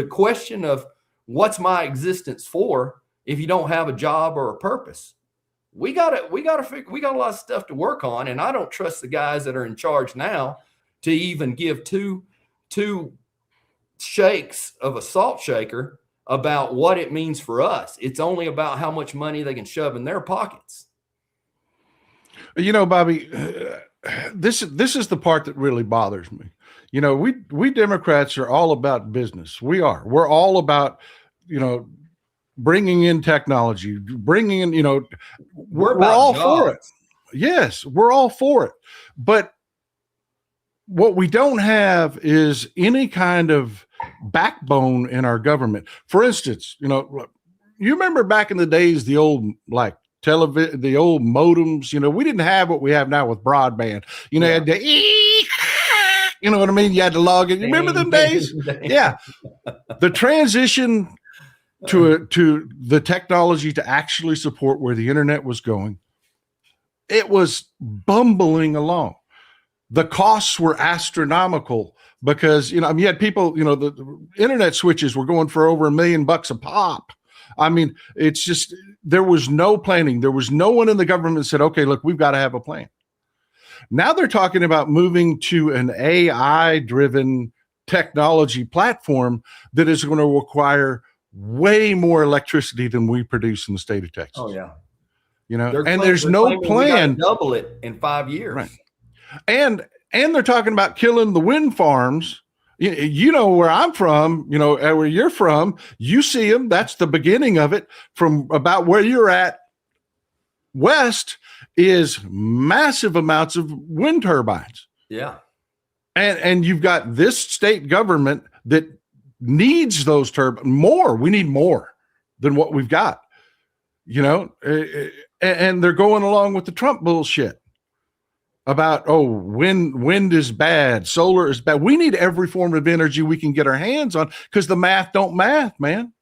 question of what's my existence for if you don't have a job or a purpose? We got a lot of stuff to work on, and I don't trust the guys that are in charge now to even give two shakes of a salt shaker about what it means for us. It's only about how much money they can shove in their pockets.
Bobby, this is the part that really bothers me. We Democrats are all about business. We're all about, bringing in technology, bringing in, we're all for it. Yes, we're all for it. But what we don't have is any kind of backbone in our government. For instance, you remember back in the days, the old television, the old modems, we didn't have what we have now with broadband. You had to, you know what I mean? You had to log in. You remember them days? Yeah. The transition to the technology to actually support where the internet was going, it was bumbling along. The costs were astronomical because, you had people, the internet switches were going for over $1 million a pop. It's just, there was no planning. There was no one in the government that said, okay, look, we've got to have a plan. Now they're talking about moving to an AI driven technology platform that is going to require way more electricity than we produce in the state of Texas.
Oh yeah.
And there's no
We got to
plan.
double it in 5 years.
Right. And they're talking about killing the wind farms. You know where I'm from, where you're from, you see them. That's the beginning of it. From about where you're at west is massive amounts of wind turbines.
Yeah.
And you've got this state government that needs those turbines more. We need more than what we've got, and they're going along with the Trump bullshit about, wind is bad, solar is bad. We need every form of energy we can get our hands on because the math don't math, man.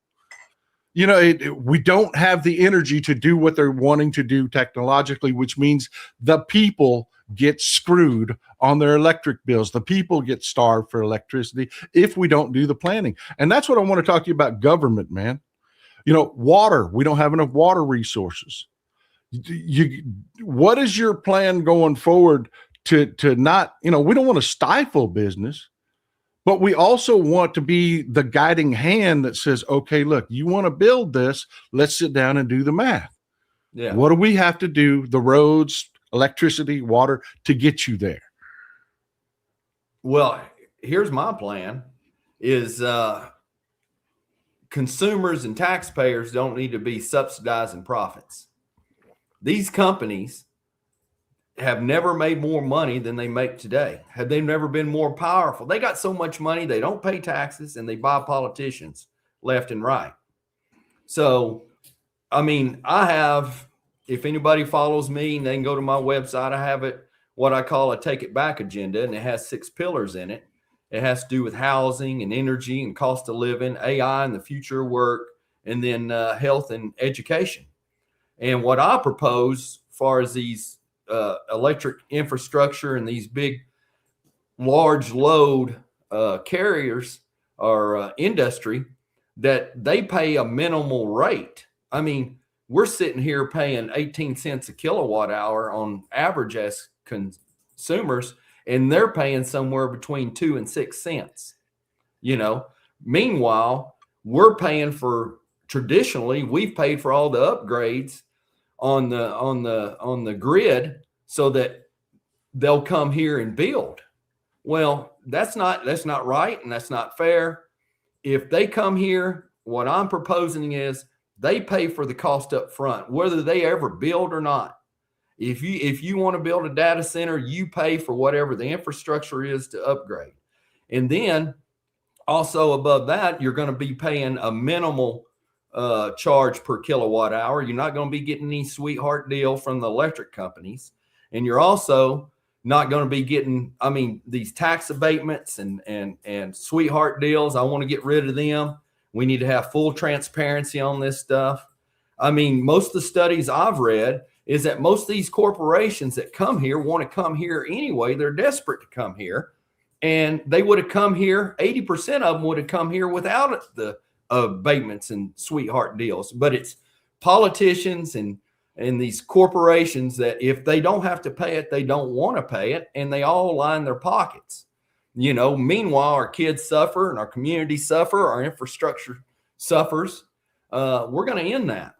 We don't have the energy to do what they're wanting to do technologically, which means the people get screwed on their electric bills. The people get starved for electricity if we don't do the planning. And that's what I want to talk to you about government, man. Water, we don't have enough water resources. What is your plan going forward to not, we don't want to stifle business, but we also want to be the guiding hand that says, okay, look, you want to build this, let's sit down and do the math.
Yeah.
What do we have to do? The roads, electricity, water to get you there.
Well, here's my plan is consumers and taxpayers don't need to be subsidizing profits. These companies have never made more money than they make today. Have they never been more powerful? They got so much money, they don't pay taxes and they buy politicians left and right. So, I have, if anybody follows me, they can go to my website. I have it, what I call a take it back agenda, and it has 6 pillars in it. It has to do with housing and energy and cost of living, AI and the future of work, and then health and education. And what I propose as far as these electric infrastructure and these big, large load carriers or industry, that they pay a minimal rate. We're sitting here paying 18 cents a kilowatt hour on average as consumers, and they're paying somewhere between 2 and 6 cents. Meanwhile, we're paying for, traditionally, we've paid for all the upgrades on the grid so that they'll come here and build. Well, that's not right, and that's not fair. If they come here, what I'm proposing is they pay for the cost up front, whether they ever build or not. If you want to build a data center, you pay for whatever the infrastructure is to upgrade. And then also above that, you're going to be paying a minimal charge per kilowatt hour. You're not going to be getting any sweetheart deal from the electric companies. And you're also not going to be getting, these tax abatements and sweetheart deals. I want to get rid of them. We need to have full transparency on this stuff. Most of the studies I've read is that most of these corporations that come here want to come here anyway. They're desperate to come here, and they would have come here. 80% of them would have come here without the abatements and sweetheart deals. But it's politicians and these corporations that if they don't have to pay it, they don't want to pay it, and they all line their pockets. Meanwhile, our kids suffer and our communities suffer, our infrastructure suffers. We're going to end that.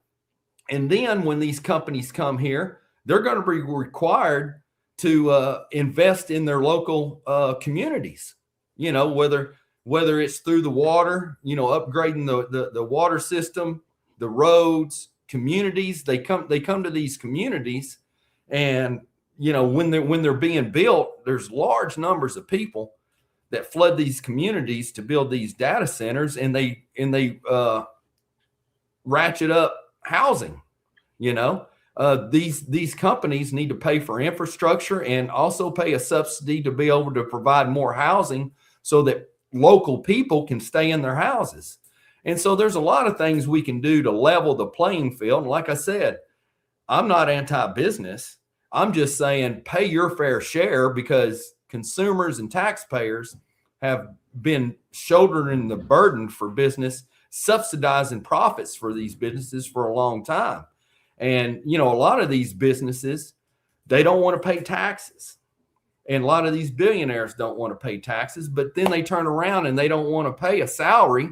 And then when these companies come here, they're going to be required to invest in their local communities, whether it's through the water, upgrading the water system, the roads, communities. They come to these communities, and when they're being built, there's large numbers of people that flood these communities to build these data centers, and they ratchet up housing. These companies need to pay for infrastructure and also pay a subsidy to be able to provide more housing so that local people can stay in their houses. And so there's a lot of things we can do to level the playing field. And like I said, I'm not anti-business. I'm just saying pay your fair share, because consumers and taxpayers have been shouldering the burden for business, subsidizing profits for these businesses for a long time. And, a lot of these businesses, they don't want to pay taxes. And a lot of these billionaires don't want to pay taxes, but then they turn around and they don't want to pay a salary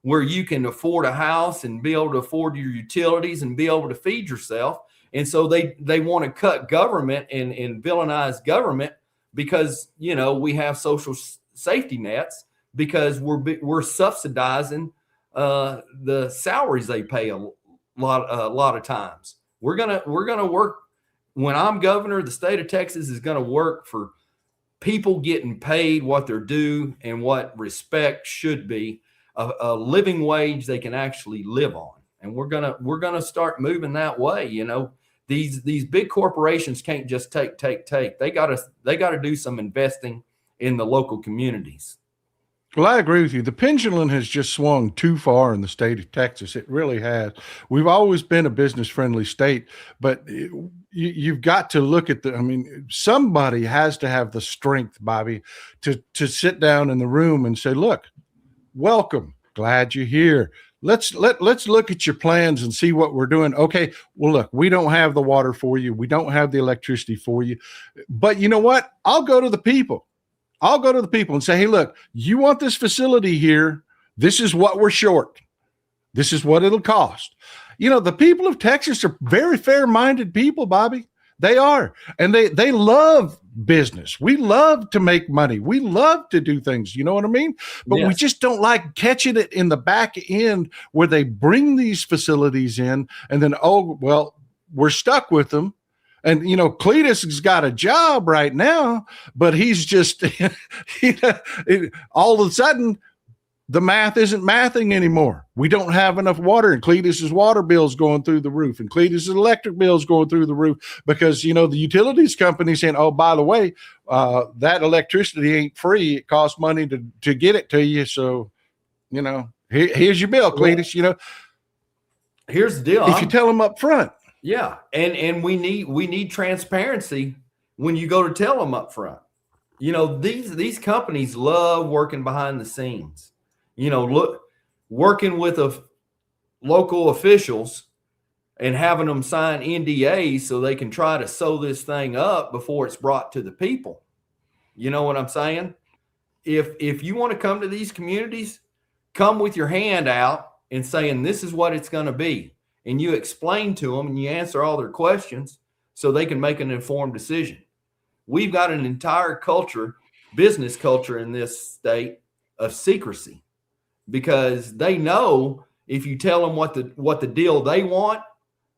where you can afford a house and be able to afford your utilities and be able to feed yourself. And so they want to cut government and villainize government because, you know, we have social safety nets because we're subsidizing the salaries they pay a lot of times. We're gonna work. When I'm governor, the state of Texas is going to work for people getting paid what they're due and what respect should be, a living wage they can actually live on. And we're gonna start moving that way. You know, these big corporations can't just take. They gotta do some investing in the local communities.
Well, I agree with you. The pendulum has just swung too far in the state of Texas. It really has. We've always been a business-friendly state, but you've got to look at I mean, somebody has to have the strength, Bobby, to sit down in the room and say, look, welcome, glad you're here. Let's look at your plans and see what we're doing. Okay, well, look, we don't have the water for you. We don't have the electricity for you. But you know what? I'll go to the people. I'll go to the people and say, hey, look, you want this facility here. This is what we're short. This is what it'll cost. You know, the people of Texas are very fair-minded people, Bobby. They are. And they love business. We love to make money. We love to do things. You know what I mean? But
Yes.
we just don't like catching it in the back end where they bring these facilities in and then, oh, well, we're stuck with them. And, you know, Cletus has got a job right now, but he's just, all of a sudden, the math isn't mathing anymore. We don't have enough water, and Cletus's water bill's going through the roof, and Cletus's electric bill's going through the roof because, you know, the utilities company saying, oh, by the way, that electricity ain't free. It costs money to get it to you. So, you know, here's your bill, Cletus. You know,
here's the deal.
If you tell them up front.
Yeah, and we need transparency when you go to tell them up front. You know, these companies love working behind the scenes. You know, working with local officials and having them sign NDAs so they can try to sew this thing up before it's brought to the people. You know what I'm saying? If you want to come to these communities, come with your hand out and saying this is what it's going to be. And you explain to them and you answer all their questions so they can make an informed decision. We've got an entire business culture in this state of secrecy because they know if you tell them what the deal they want,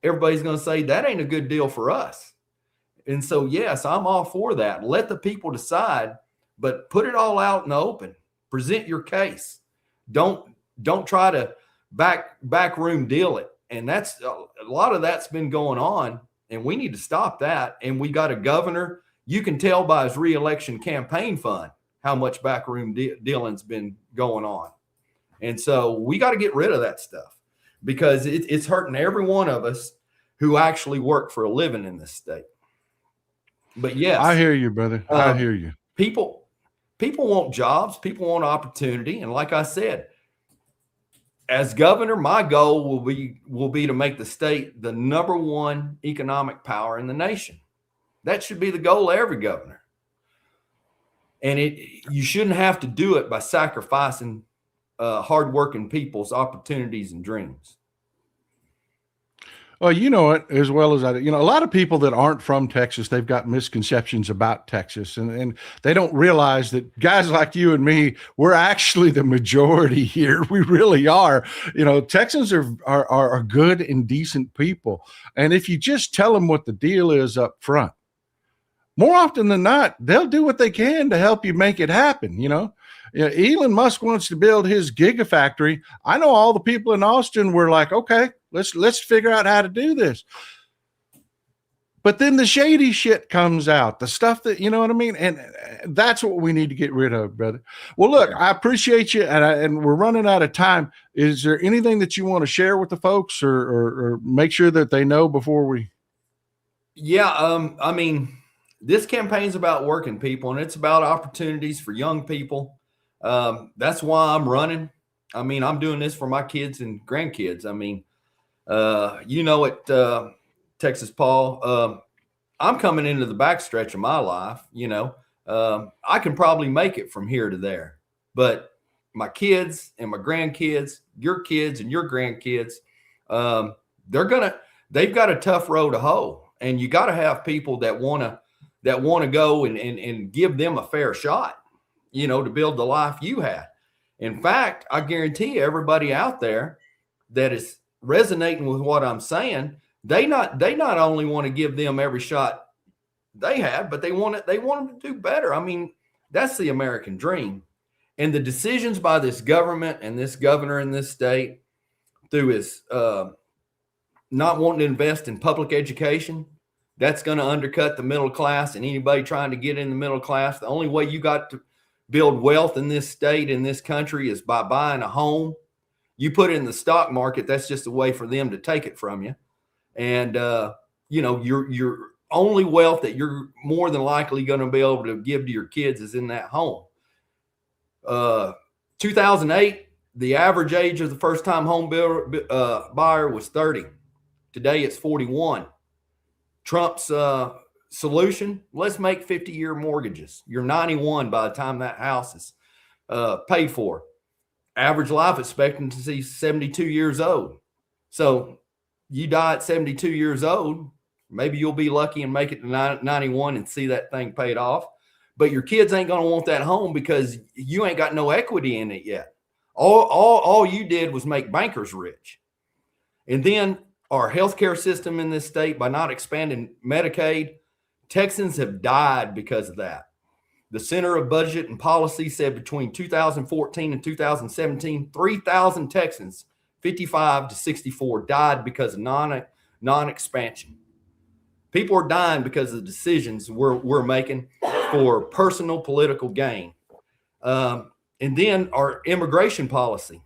everybody's going to say that ain't a good deal for us. And so, yes, I'm all for that. Let the people decide, but put it all out in the open. Present your case. Don't try to backroom deal it. And that's a lot of that's been going on, and we need to stop that. And we got a governor. You can tell by his reelection campaign fund how much backroom dealing's been going on. And so we got to get rid of that stuff because it's hurting every one of us who actually work for a living in this state. But yes,
I hear you, brother. I hear you.
People want jobs. People want opportunity. And like I said, as governor, my goal will be to make the state the #1 economic power in the nation. That should be the goal of every governor. And you shouldn't have to do it by sacrificing hardworking people's opportunities and dreams.
Well, you know it as well as I do. You know, a lot of people that aren't from Texas, they've got misconceptions about Texas, and they don't realize that guys like you and me, we're actually the majority here. We really are. You know, Texans are good and decent people, and if you just tell them what the deal is up front, more often than not, they'll do what they can to help you make it happen. You know, Elon Musk wants to build his gigafactory. I know all the people in Austin were like, okay, let's figure out how to do this. But then the shady shit comes out, the stuff that, you know what I mean? And that's what we need to get rid of, brother. Well, look, I appreciate you, and we're running out of time. Is there anything that you want to share with the folks or make sure that they know before we?
Yeah, I mean, this campaign's about working people, and it's about opportunities for young people. That's why I'm running. I mean, I'm doing this for my kids and grandkids. I mean, you know it, Texas Paul. I'm coming into the backstretch of my life. You know, I can probably make it from here to there, but my kids and my grandkids, your kids and your grandkids, they've got a tough road to hoe, and you got to have people that want to go and give them a fair shot, to build the life you had. In fact, I guarantee everybody out there that is resonating with what I'm saying, they not only want to give them every shot they had, but they want them to do better. I mean, that's the American dream. And the decisions by this government and this governor in this state through his not wanting to invest in public education, that's going to undercut the middle class and anybody trying to get in the middle class. The only way you got to build wealth in this state, in this country, is by buying a home. You put it in the stock market, that's just a way for them to take it from you. And, your only wealth that you're more than likely going to be able to give to your kids is in that home. 2008, the average age of the first-time home buyer was 30. Today, it's 41. Trump's solution, let's make 50-year mortgages. You're 91 by the time that house is paid for. Average life expectancy is 72 years old. So you die at 72 years old, maybe you'll be lucky and make it to 91 and see that thing paid off. But your kids ain't going to want that home because you ain't got no equity in it yet. All you did was make bankers rich. And then our healthcare system in this state, by not expanding Medicaid, Texans have died because of that. The Center of Budget and Policy said between 2014 and 2017, 3,000 Texans, 55 to 64, died because of non-expansion. People are dying because of the decisions we're making for personal political gain. And then our immigration policy,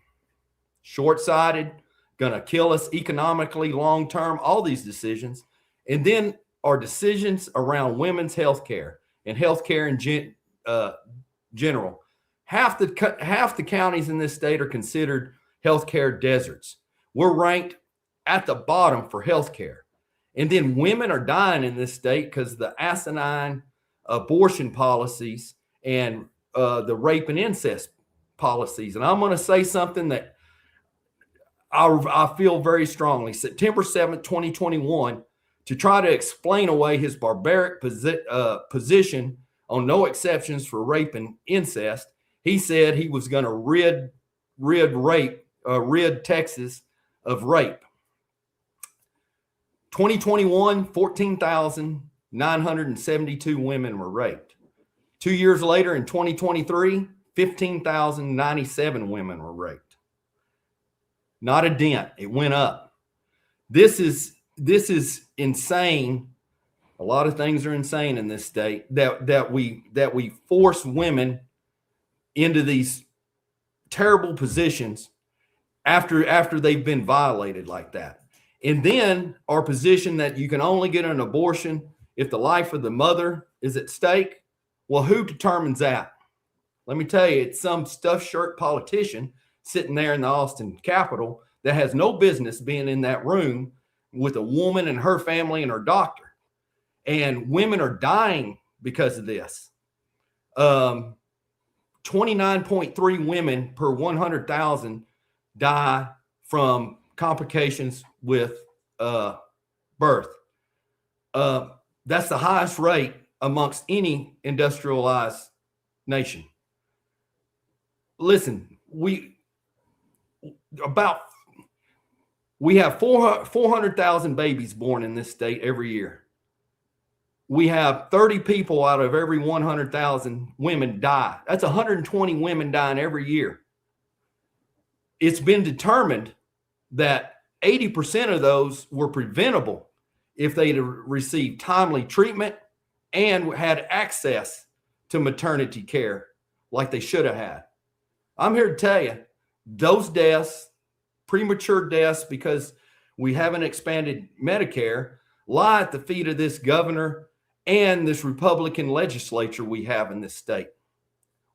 short-sighted, going to kill us economically, long-term, all these decisions. And then our decisions around women's health care and health care in general. Half the counties in this state are considered healthcare deserts. We're ranked at the bottom for healthcare. And then women are dying in this state because of the asinine abortion policies and the rape and incest policies. And I'm going to say something that I feel very strongly. September 7th, 2021, to try to explain away his barbaric position on no exceptions for rape and incest, he said he was going to rid Texas of rape. 2021, 14,972 women were raped. 2 years later, in 2023, 15,097 women were raped. Not a dent. It went up. This is insane. A lot of things are insane in this state that we force women into these terrible positions after they've been violated like that. And then our position that you can only get an abortion if the life of the mother is at stake. Well, who determines that? Let me tell you, it's some stuffed shirt politician sitting there in the Austin Capitol that has no business being in that room with a woman and her family and her doctor. And women are dying because of this. 29.3 women per 100,000 die from complications with birth. That's the highest rate amongst any industrialized nation. Listen, we have 400,000 babies born in this state every year. We have 30 people out of every 100,000 women die. That's 120 women dying every year. It's been determined that 80% of those were preventable if they'd received timely treatment and had access to maternity care like they should have had. I'm here to tell you, those deaths, premature deaths because we haven't expanded Medicare, lie at the feet of this governor and this Republican legislature we have in this state.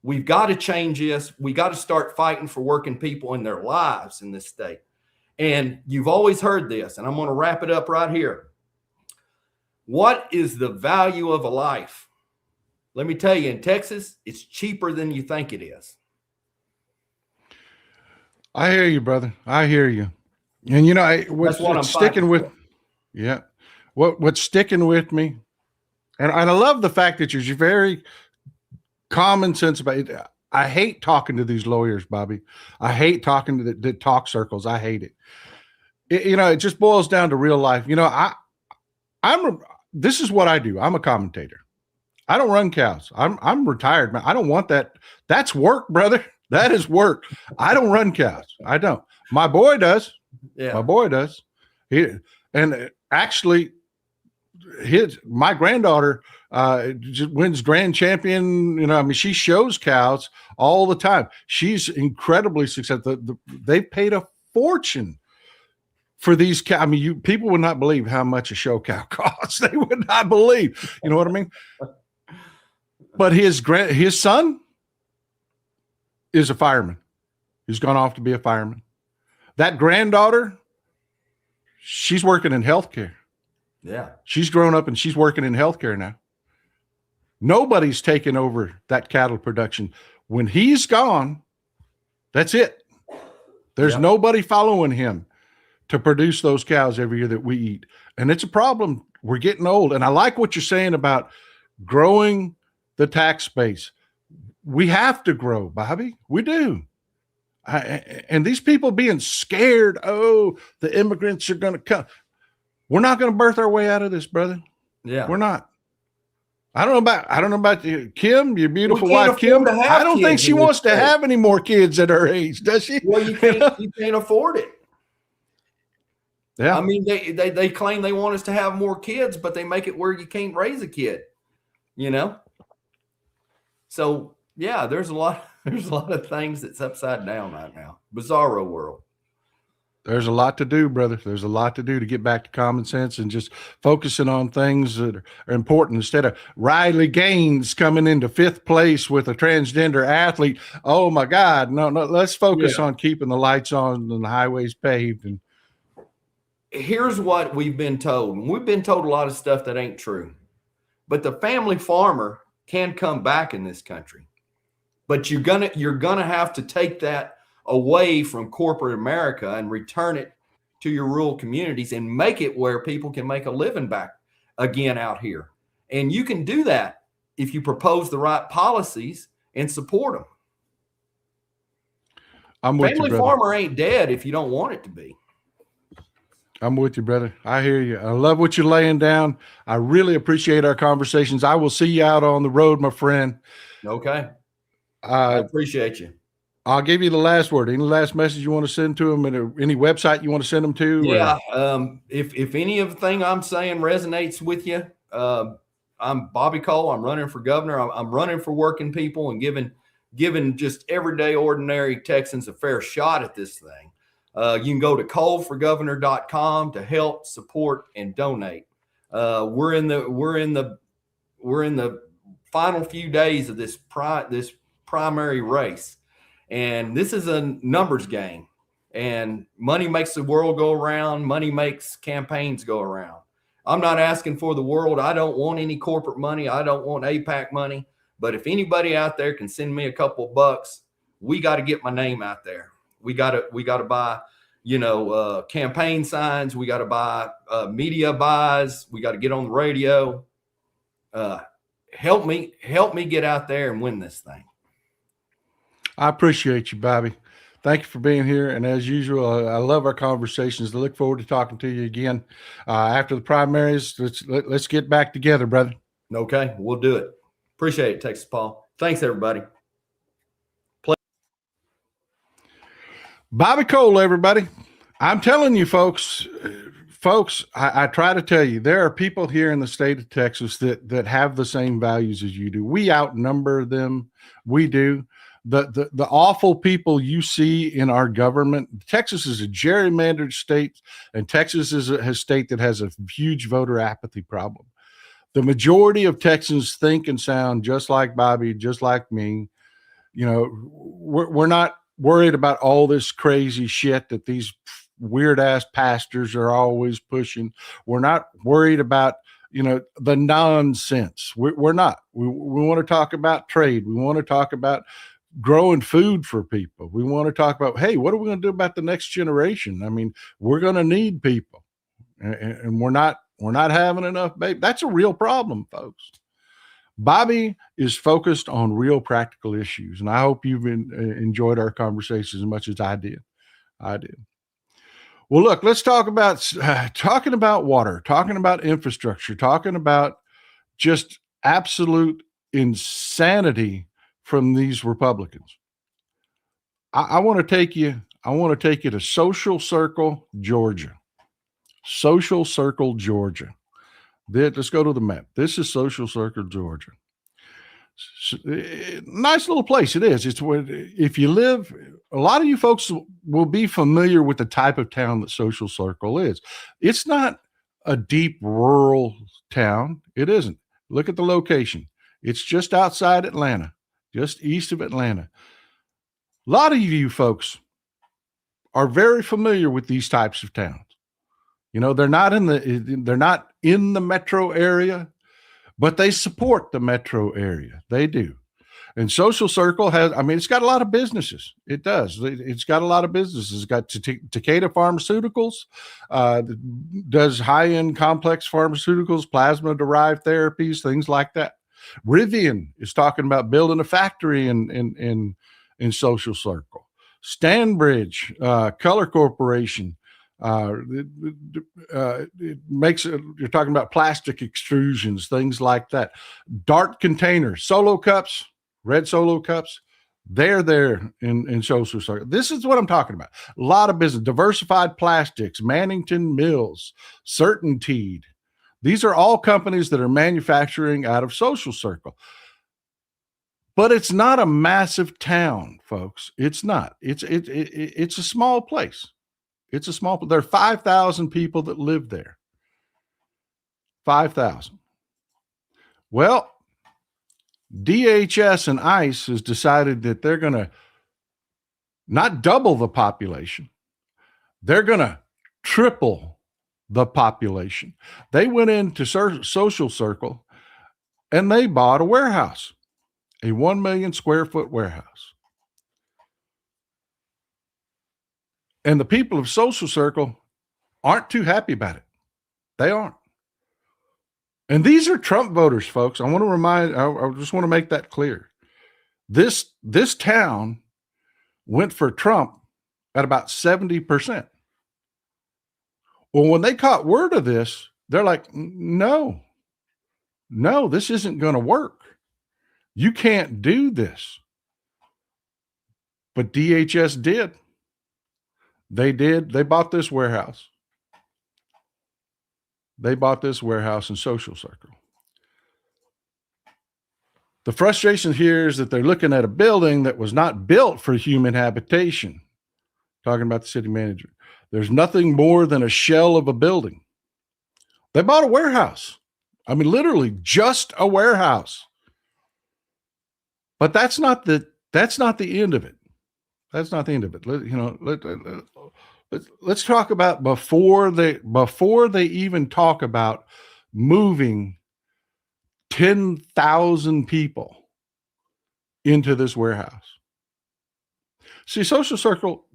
We've got to change this. We got to start fighting for working people in their lives in this state. And you've always heard this, and I'm going to wrap it up right here. What is the value of a life? Let me tell you, in Texas, it's cheaper than you think it is.
I hear you, brother. I hear you. And you know,
That's what I'm
sticking
fighting
with,
for.
yeah, what's sticking with me, and I love the fact that you're very common sense about it. I hate talking to these lawyers, Bobby. I hate talking to the talk circles. I hate it. You know, it just boils down to real life. You know, this is what I do. I'm a commentator. I don't run cows. I'm retired, man. I don't want that. That's work, brother. That is work. I don't run cows. I don't. My boy does.
Yeah.
My boy does. And actually, my granddaughter just wins grand champion. You know, I mean, she shows cows all the time. She's incredibly successful. They paid a fortune for these cows. I mean, people would not believe how much a show cow costs. They would not believe. You know what I mean? But his son is a fireman. He's gone off to be a fireman. That granddaughter, she's working in healthcare.
Yeah.
She's grown up and she's working in healthcare now. Nobody's taken over that cattle production. When he's gone, that's it. There's nobody following him to produce those cows every year that we eat. And it's a problem. We're getting old. And I like what you're saying about growing the tax base. We have to grow, Bobby. We do. And these people being scared, oh, the immigrants are going to come. We're not going to birth our way out of this, brother.
Yeah.
We're not. I don't know about you, Kim, your beautiful wife, Kim. I don't think she wants to have any more kids at her age, does she?
Well, you can't afford it.
Yeah.
I mean, they claim they want us to have more kids, but they make it where you can't raise a kid, you know? So yeah, there's a lot of things that's upside down right now. Bizarro world.
There's a lot to do, brother. There's a lot to do to get back to common sense and just focusing on things that are important instead of Riley Gaines coming into 5th place with a transgender athlete. Oh my God. No, let's focus on keeping the lights on and the highways paved. And
here's what we've been told. We've been told a lot of stuff that ain't true, but the family farmer can come back in this country, but you're gonna have to take that away from corporate America and return it to your rural communities and make it where people can make a living back again out here. And you can do that if you propose the right policies and support them.
I'm with you, brother.
Family farmer ain't dead if you don't want it to be.
I'm with you, brother. I hear you. I love what you're laying down. I really appreciate our conversations. I will see you out on the road, my friend.
Okay. I appreciate you.
I'll give you the last word. Any last message you want to send to them, and any website you want to send them to?
Yeah. If any of the thing I'm saying resonates with you, I'm Bobby Cole. I'm running for governor. I'm running for working people and giving just everyday ordinary Texans a fair shot at this thing. You can go to coleforgovernor.com to help, support, and donate. We're in the final few days of this primary race. And this is a numbers game, and money makes the world go around. Money makes campaigns go around. I'm not asking for the world. I don't want any corporate money. I don't want AIPAC money. But if anybody out there can send me a couple of bucks, we got to get my name out there. We got to buy, campaign signs. We got to buy media buys. We got to get on the radio. Help me get out there and win this thing.
I appreciate you, Bobby. Thank you for being here. And as usual, I love our conversations. I look forward to talking to you again after the primaries. Let's get back together, brother.
Okay, we'll do it. Appreciate it, Texas Paul. Thanks, everybody.
Bobby Cole, everybody. I'm telling you, folks, I try to tell you, there are people here in the state of Texas that have the same values as you do. We outnumber them. We do. The awful people you see in our government. Texas is a gerrymandered state, and Texas is a state that has a huge voter apathy problem. The majority of Texans think and sound just like Bobby, just like me. You know, we're not worried about all this crazy shit that these weird ass pastors are always pushing. We're not worried about, the nonsense. We're not. We want to talk about trade. We want to talk about growing food for people. We want to talk about, hey, what are we going to do about the next generation? I mean, we're going to need people, and we're not having enough baby. That's a real problem, folks. Bobby is focused on real practical issues, and I hope you've enjoyed our conversation as much as I did. Well, look, let's talk about talking about water, talking about infrastructure, talking about just absolute insanity from these Republicans. I want to take you. I want to take you to Social Circle, Georgia. Social Circle, Georgia. Let's go to the map. This is Social Circle, Georgia. Nice little place it is. It's where, if you live, a lot of you folks will be familiar with the type of town that Social Circle is. It's not a deep rural town. It isn't. Look at the location. It's just outside Atlanta, just east of Atlanta. A lot of you folks are very familiar with these types of towns. They're not in the metro area, but they support the metro area. They do. And Social Circle it's got a lot of businesses. It does. It's got a lot of businesses. It's got Takeda Pharmaceuticals, does high-end complex pharmaceuticals, plasma-derived therapies, things like that. Rivian is talking about building a factory in Social Circle. Stanbridge, Color Corporation, it makes it, you're talking about plastic extrusions, things like that. Dart containers, Solo cups, red Solo cups, they're there in Social Circle. This is what I'm talking about. A lot of business. Diversified Plastics, Mannington Mills, Certainteed. These are all companies that are manufacturing out of Social Circle. But it's not a massive town, folks. It's not. It's a small place. There are 5,000 people that live there. 5,000. Well, DHS and ICE has decided that they're going to not double the population. They're going to triple the population. They went into Social Circle and they bought a warehouse, a 1 million square foot warehouse. And the people of Social Circle aren't too happy about it. They aren't. And these are Trump voters, folks. I just want to make that clear. This town went for Trump at about 70%. Well, when they caught word of this, they're like, no, this isn't going to work. You can't do this. But DHS did. They did. They bought this warehouse. They bought this warehouse in Social Circle. The frustration here is that they're looking at a building that was not built for human habitation. Talking about the city manager. There's nothing more than a shell of a building. They bought a warehouse. I mean, literally just a warehouse. But that's not the end of it. That's not the end of it. Let's talk about before they even talk about moving 10,000 people into this warehouse. See, Social Circle,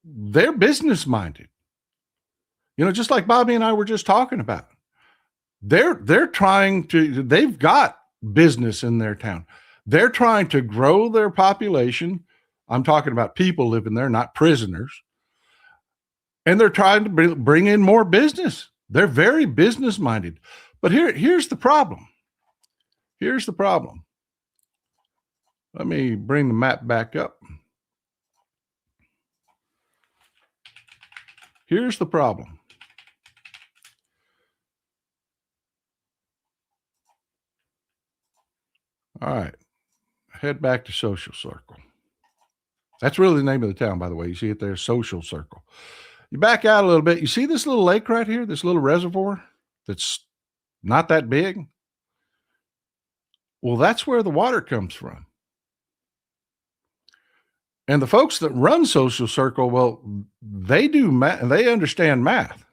they're business minded. Just like Bobby and I were just talking about. They're trying to, they've got business in their town. They're trying to grow their population. I'm talking about people living there, not prisoners. And they're trying to bring in more business. They're very business minded. But here's the problem. Here's the problem. Let me bring the map back up. Here's the problem. All right. Head back to Social Circle. That's really the name of the town, by the way. You see it there, Social Circle. You back out a little bit. You see this little lake right here, this little reservoir that's not that big? Well, that's where the water comes from. And the folks that run Social Circle, well, they do math, they understand math.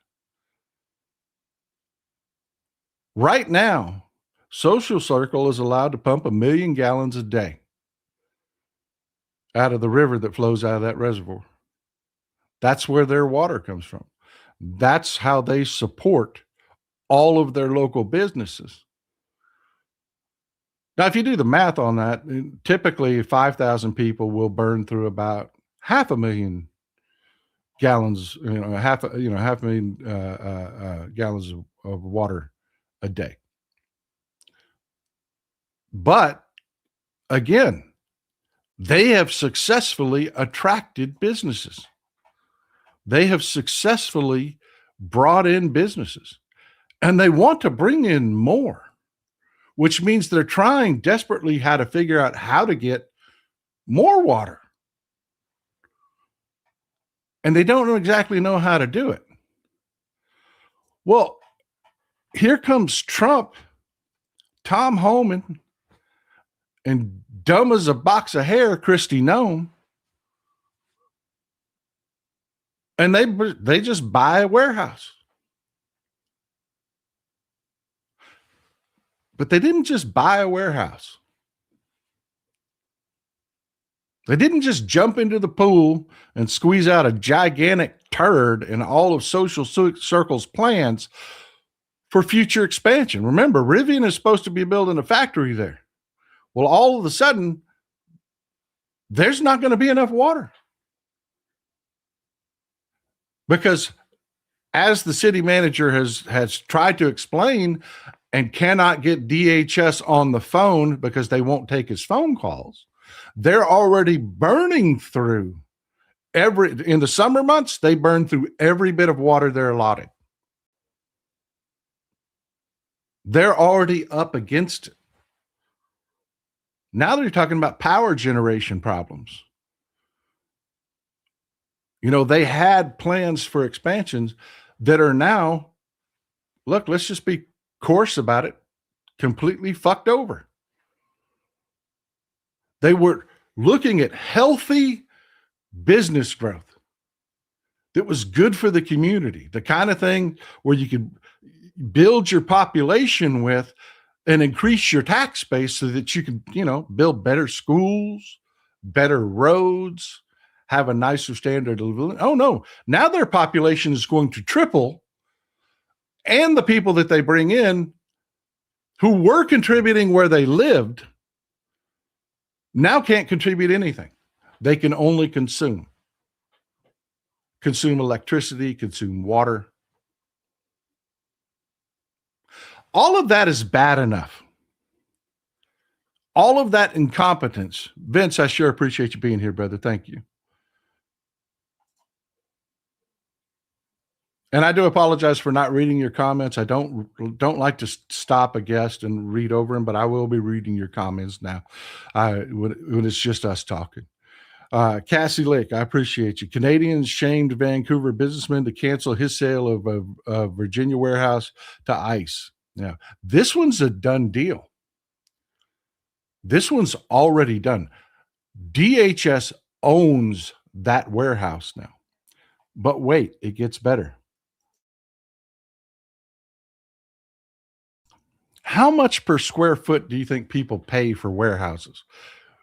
Right now, Social Circle is allowed to pump 1 million gallons a day out of the river that flows out of that reservoir. That's where their water comes from. That's how they support all of their local businesses. Now, if you do the math on that, typically 5,000 people will burn through about 500,000 gallons, half a million gallons of water a day. But again, they have successfully attracted businesses. They have successfully brought in businesses, and they want to bring in more, which means they're trying desperately how to figure out how to get more water. And they don't exactly know how to do it. Well, here comes Trump, Tom Homan, and dumb as a box of hair, Kristi Noem, and they just buy a warehouse. But they didn't just buy a warehouse. They didn't just jump into the pool and squeeze out a gigantic turd in all of Social Circle's plans for future expansion. Remember, Rivian is supposed to be building a factory there. Well, all of a sudden, there's not going to be enough water. Because as the city manager has tried to explain and cannot get DHS on the phone because they won't take his phone calls, they're already burning through in the summer months, they burn through every bit of water they're allotted. They're already up against it. Now they're talking about power generation problems. They had plans for expansions that are now, look, let's just be coarse about it, completely fucked over. They were looking at healthy business growth that was good for the community, the kind of thing where you could build your population with and increase your tax base so that you can, build better schools, better roads, have a nicer standard of living. Oh, no. Now their population is going to triple, and the people that they bring in who were contributing where they lived now can't contribute anything. They can only consume electricity, consume water. All of that is bad enough. All of that incompetence. Vince, I sure appreciate you being here, brother. Thank you. And I do apologize for not reading your comments. I don't like to stop a guest and read over them, but I will be reading your comments now when it's just us talking. Cassie Lick, I appreciate you. Canadians shamed Vancouver businessman to cancel his sale of a Virginia warehouse to ICE. Now, this one's a done deal. This one's already done. DHS owns that warehouse now. But wait, it gets better. How much per square foot do you think people pay for warehouses?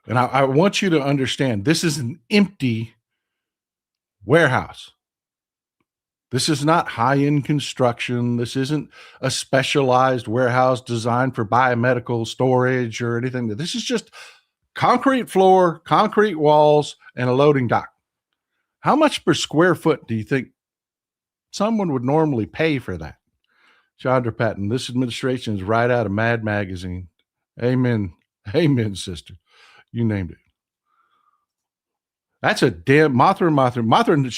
And I want you to understand, this is an empty warehouse. This is not high-end construction. This isn't a specialized warehouse designed for biomedical storage or anything. This is just concrete floor, concrete walls, and a loading dock. How much per square foot do you think someone would normally pay for that? Chandra Patton, this administration is right out of Mad Magazine. Amen. Amen, sister. You named it. That's a damn Mothra.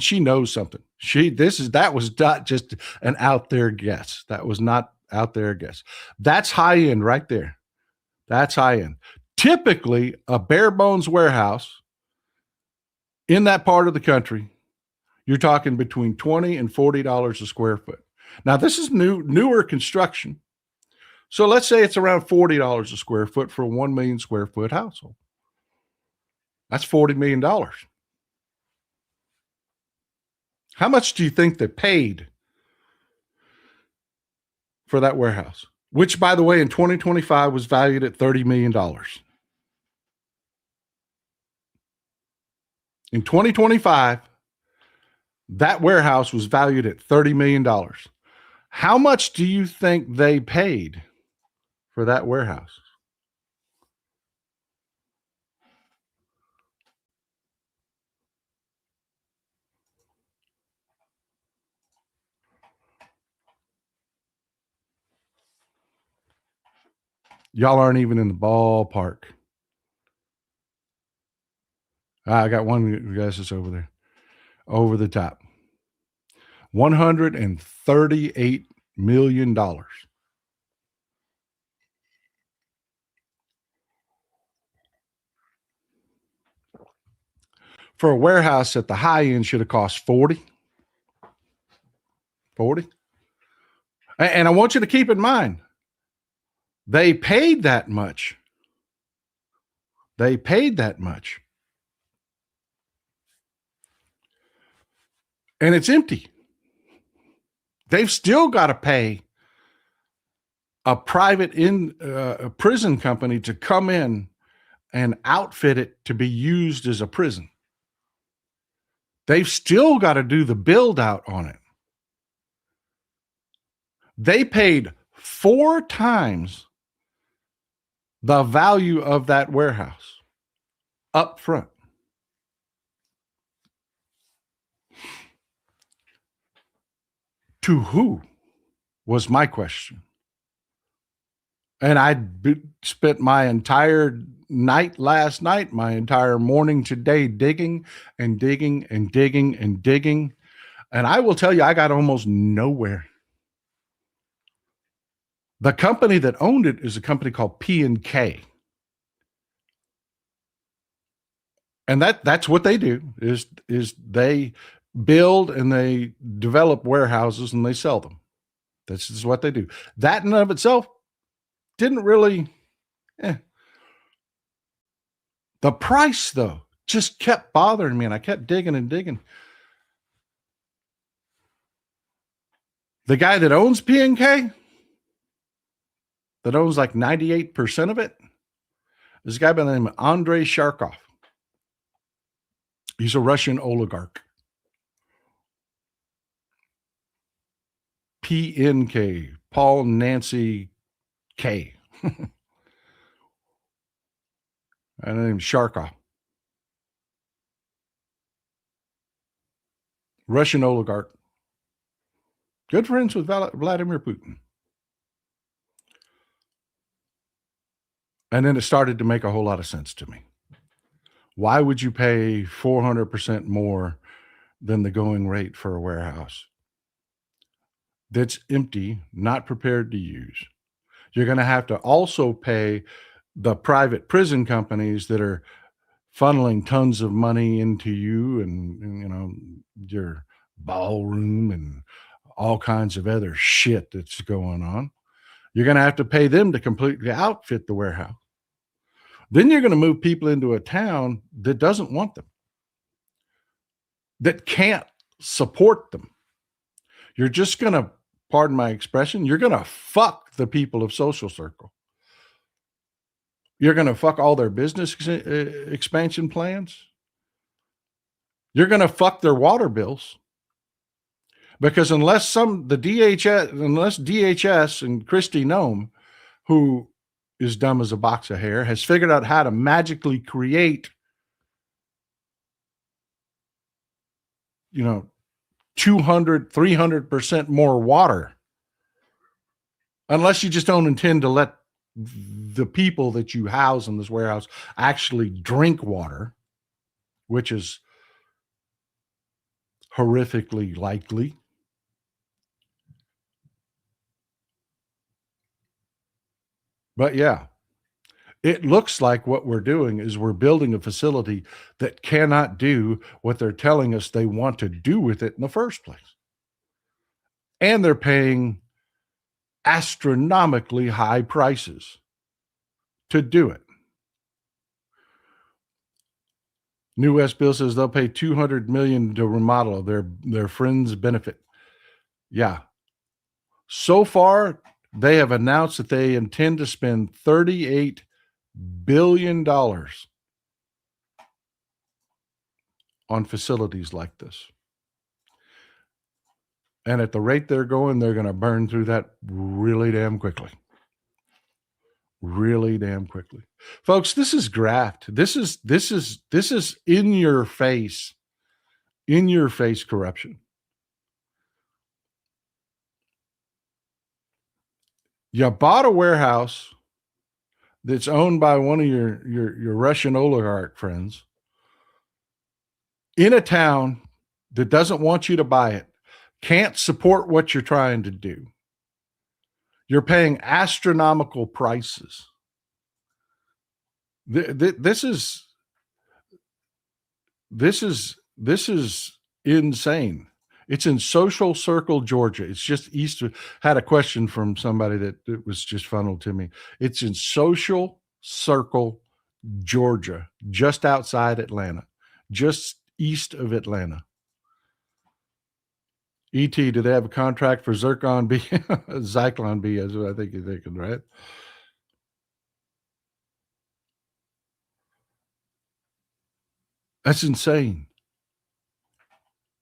She knows something. That was not just an out there guess. That was not out there guess. That's high end right there. That's high end. Typically, a bare bones warehouse in that part of the country, you're talking between $20 and $40 a square foot. Now, this is newer construction. So let's say it's around $40 a square foot for a 1 million square foot household. That's $40 million. How much do you think they paid for that warehouse, which, by the way, in 2025 was valued at $30 million. In 2025, that warehouse was valued at $30 million. How much do you think they paid for that warehouse? Y'all aren't even in the ballpark. I got one guess that's over there, over the top. $138 million. For a warehouse at the high end should have cost 40. 40. And I want you to keep in mind, they paid that much. They paid that much. And it's empty. They've still got to pay a private a prison company to come in and outfit it to be used as a prison. They've still got to do the build out on it. They paid 4 times the value of that warehouse up front. To who was my question. And I spent my entire night last night, my entire morning today digging and digging and digging and digging. And I will tell you, I got almost nowhere. The company that owned it is a company called P&K. And that's what they do is they build and they develop warehouses and they sell them. This is what they do. That in and of itself didn't really, The price, though, just kept bothering me, and I kept digging and digging. The guy that owns P&K, that owns like 98% of it, is a guy by the name of Andrei Sharkov. He's a Russian oligarch. P&K, Paul Nancy K. And named Sharkov. Russian oligarch. Good friends with Vladimir Putin. And then it started to make a whole lot of sense to me. Why would you pay 400% more than the going rate for a warehouse that's empty, not prepared to use? You're going to have to also pay the private prison companies that are funneling tons of money into you and your ballroom and all kinds of other shit that's going on. You're going to have to pay them to completely outfit the warehouse. Then you're going to move people into a town that doesn't want them, that can't support them. You're just going to, pardon my expression, you're going to fuck the people of Social Circle. You're going to fuck all their business expansion plans. You're going to fuck their water bills. Because unless DHS and Kristi Noem, who is dumb as a box of hair, has figured out how to magically create, 200, 300% more water, unless you just don't intend to let the people that you house in this warehouse actually drink water, which is horrifically likely. But yeah, it looks like what we're doing is we're building a facility that cannot do what they're telling us they want to do with it in the first place. And they're paying astronomically high prices to do it. New West Bill says they'll pay $200 million to remodel their friends' benefit. Yeah. So far, they have announced that they intend to spend $38 billion on facilities like this. And at the rate they're going, they're going to burn through that really damn quickly. Really damn quickly. Folks, this is graft. This is in your face corruption. You bought a warehouse that's owned by one of your Russian oligarch friends in a town that doesn't want you to buy it, can't support what you're trying to do. You're paying astronomical prices. This is insane. It's in Social Circle, Georgia. It's just east of, had a question from somebody that was just funneled to me. It's in Social Circle, Georgia, just outside Atlanta, just east of Atlanta. ET, do they have a contract for Zircon B? Zyklon B is what I think you're thinking, right? That's insane.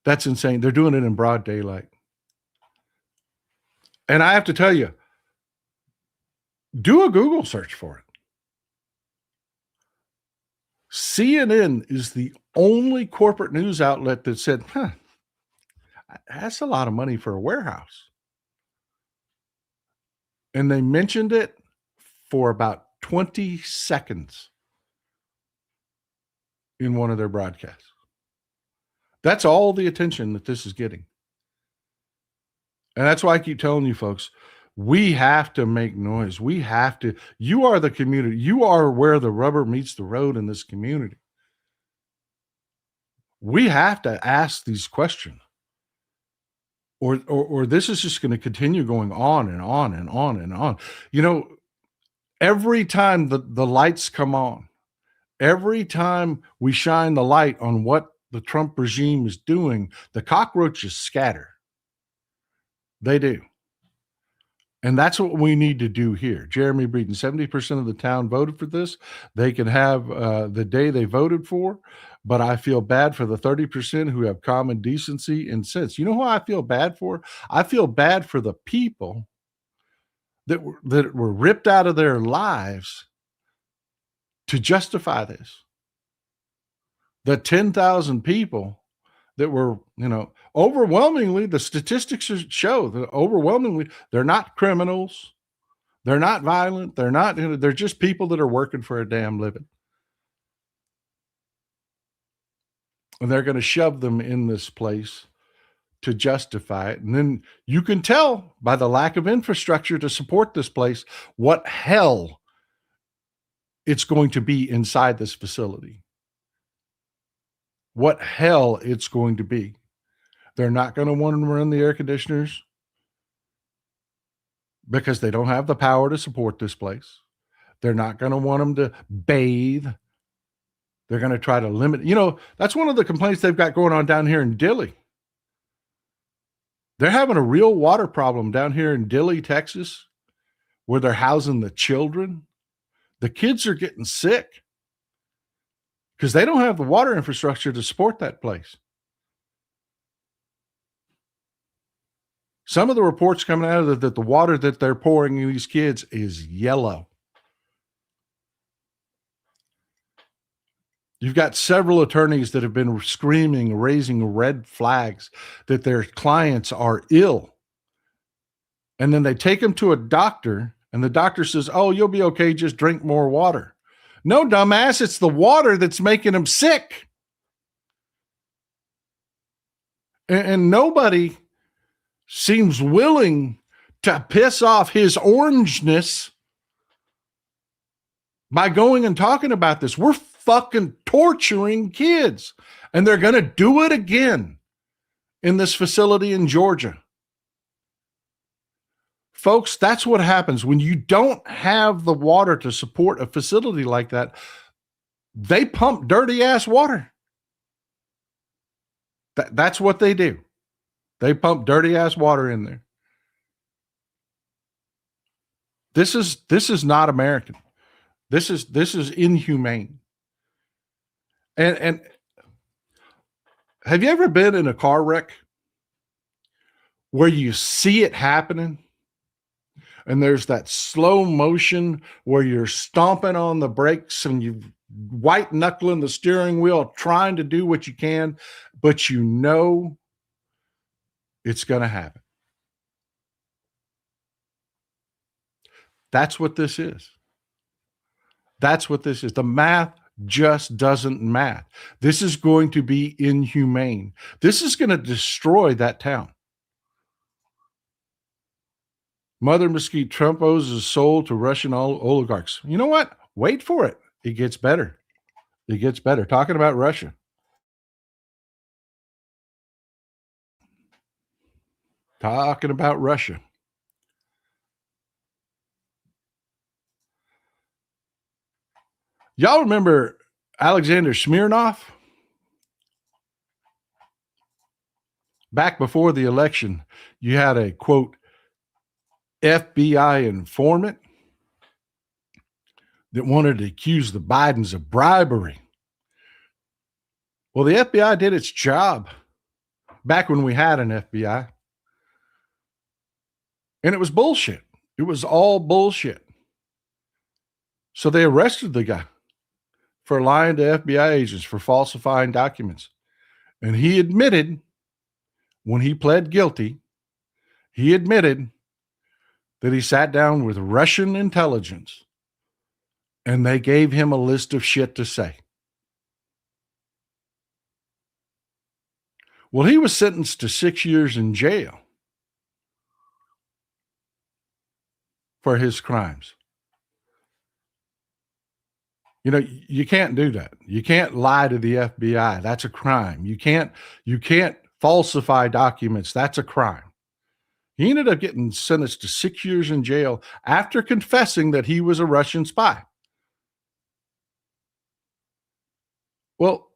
That's insane. They're doing it in broad daylight. And I have to tell you, do a Google search for it. CNN is the only corporate news outlet that said, that's a lot of money for a warehouse. And they mentioned it for about 20 seconds in one of their broadcasts. That's all the attention that this is getting. And that's why I keep telling you folks, we have to make noise. We have to. You are the community. You are where the rubber meets the road in this community. We have to ask these questions. Or this is just going to continue going on and on and on and on. You know, every time the lights come on, every time we shine the light on what the Trump regime is doing, the cockroaches scatter. They do. And that's what we need to do here. Jeremy Breeden, 70% of the town voted for this. They can have the day they voted for, but I feel bad for the 30% who have common decency and sense. You know who I feel bad for? I feel bad for the people that were ripped out of their lives to justify this. The 10,000 people that were, overwhelmingly, the statistics show that overwhelmingly, they're not criminals. They're not violent. They're not, they're just people that are working for a damn living. And they're going to shove them in this place to justify it. And then you can tell by the lack of infrastructure to support this place what hell it's going to be inside this facility. What hell it's going to be. They're not going to want to run the air conditioners because they don't have the power to support this place. They're not going to want them to bathe. They're going to try to limit. That's one of the complaints they've got going on down here in Dilley. They're having a real water problem down here in Dilley, Texas, where they're housing the children. The kids are getting sick because they don't have the water infrastructure to support that place. Some of the reports coming out of that the water that they're pouring in these kids is yellow. You've got several attorneys that have been screaming, raising red flags that their clients are ill. And then they take them to a doctor, and the doctor says, "Oh, you'll be okay, just drink more water." No, dumbass, it's the water that's making them sick. And nobody seems willing to piss off his orangeness by going and talking about this. We're fucking torturing kids, and they're going to do it again in this facility in Georgia. Folks, that's what happens when you don't have the water to support a facility like that. They pump dirty ass water. That's what they do. They pump dirty ass water in there. This is not American. This is inhumane. And have you ever been in a car wreck where you see it happening and there's that slow motion where you're stomping on the brakes and you white knuckling the steering wheel, trying to do what you can, but you know it's going to happen. That's what this is. That's what this is. The math just doesn't math. This is going to be inhumane. This is going to destroy that town. Mother Mesquite, Trump owes his soul to Russian oligarchs. You know what? Wait for it. It gets better. It gets better. Talking about Russia. Talking about Russia. Y'all remember Alexander Smirnov? Back before the election, you had a, quote, FBI informant that wanted to accuse the Bidens of bribery. Well, the FBI did its job back when we had an FBI. And it was bullshit. It was all bullshit. So they arrested the guy for lying to FBI agents, for falsifying documents. And he admitted, when he pled guilty, he admitted that he sat down with Russian intelligence and they gave him a list of shit to say. Well, he was sentenced to 6 years in jail for his crimes. You know, you can't do that. You can't lie to the FBI. That's a crime. You can't falsify documents. That's a crime. He ended up getting sentenced to 6 years in jail after confessing that he was a Russian spy. Well,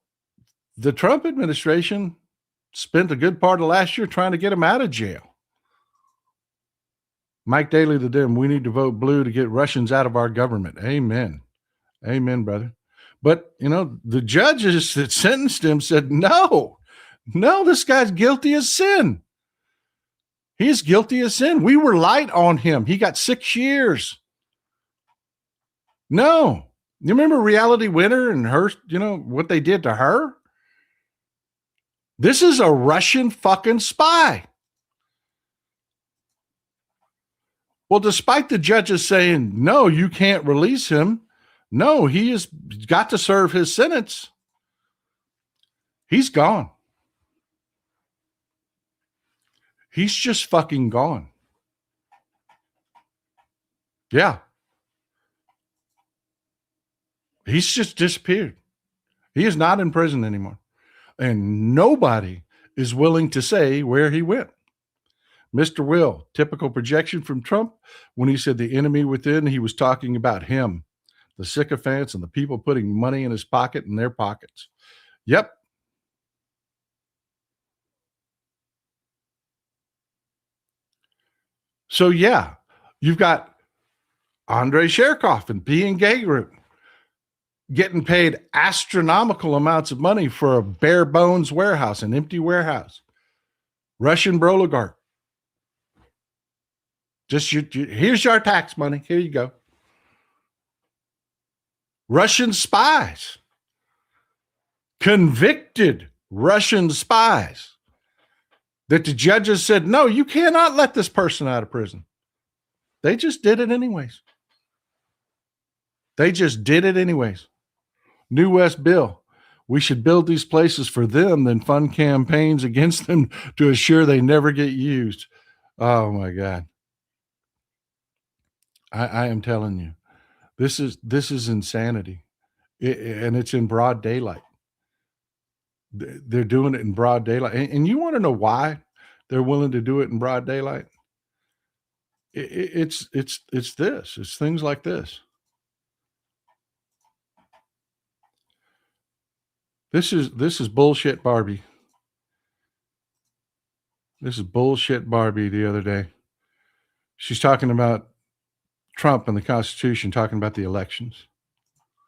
the Trump administration spent a good part of last year trying to get him out of jail. Mike Daly, the Dim, we need to vote blue to get Russians out of our government. Amen. Amen, brother. But, you know, the judges that sentenced him said, no, this guy's guilty as sin. He's guilty as sin. We were light on him. He got 6 years. No. You remember Reality Winner and her, you know, what they did to her? This is a Russian fucking spy. Well, despite the judges saying, no, you can't release him. No, he has got to serve his sentence. He's gone. He's just fucking gone. Yeah. He's just disappeared. He is not in prison anymore. And nobody is willing to say where he went. Mr. Will, typical projection from Trump. When he said the enemy within, he was talking about him, the sycophants and the people putting money in his pocket and their pockets. Yep. So, yeah, you've got Andrei Sherkoff and P and Gay Group getting paid astronomical amounts of money for a bare bones warehouse, an empty warehouse. Russian oligarch. Just here's your tax money. Here you go. Russian spies. Convicted Russian spies that the judges said, no, you cannot let this person out of prison. They just did it anyways. They just did it anyways. New West bill. We should build these places for them, then fund campaigns against them to assure they never get used. Oh my God. I am telling you, this is insanity. And it's in broad daylight. They're doing it in broad daylight. And you want to know why they're willing to do it in broad daylight? It's this. It's things like this. This is bullshit Barbie. This is bullshit Barbie the other day. She's talking about Trump and the Constitution talking about the elections.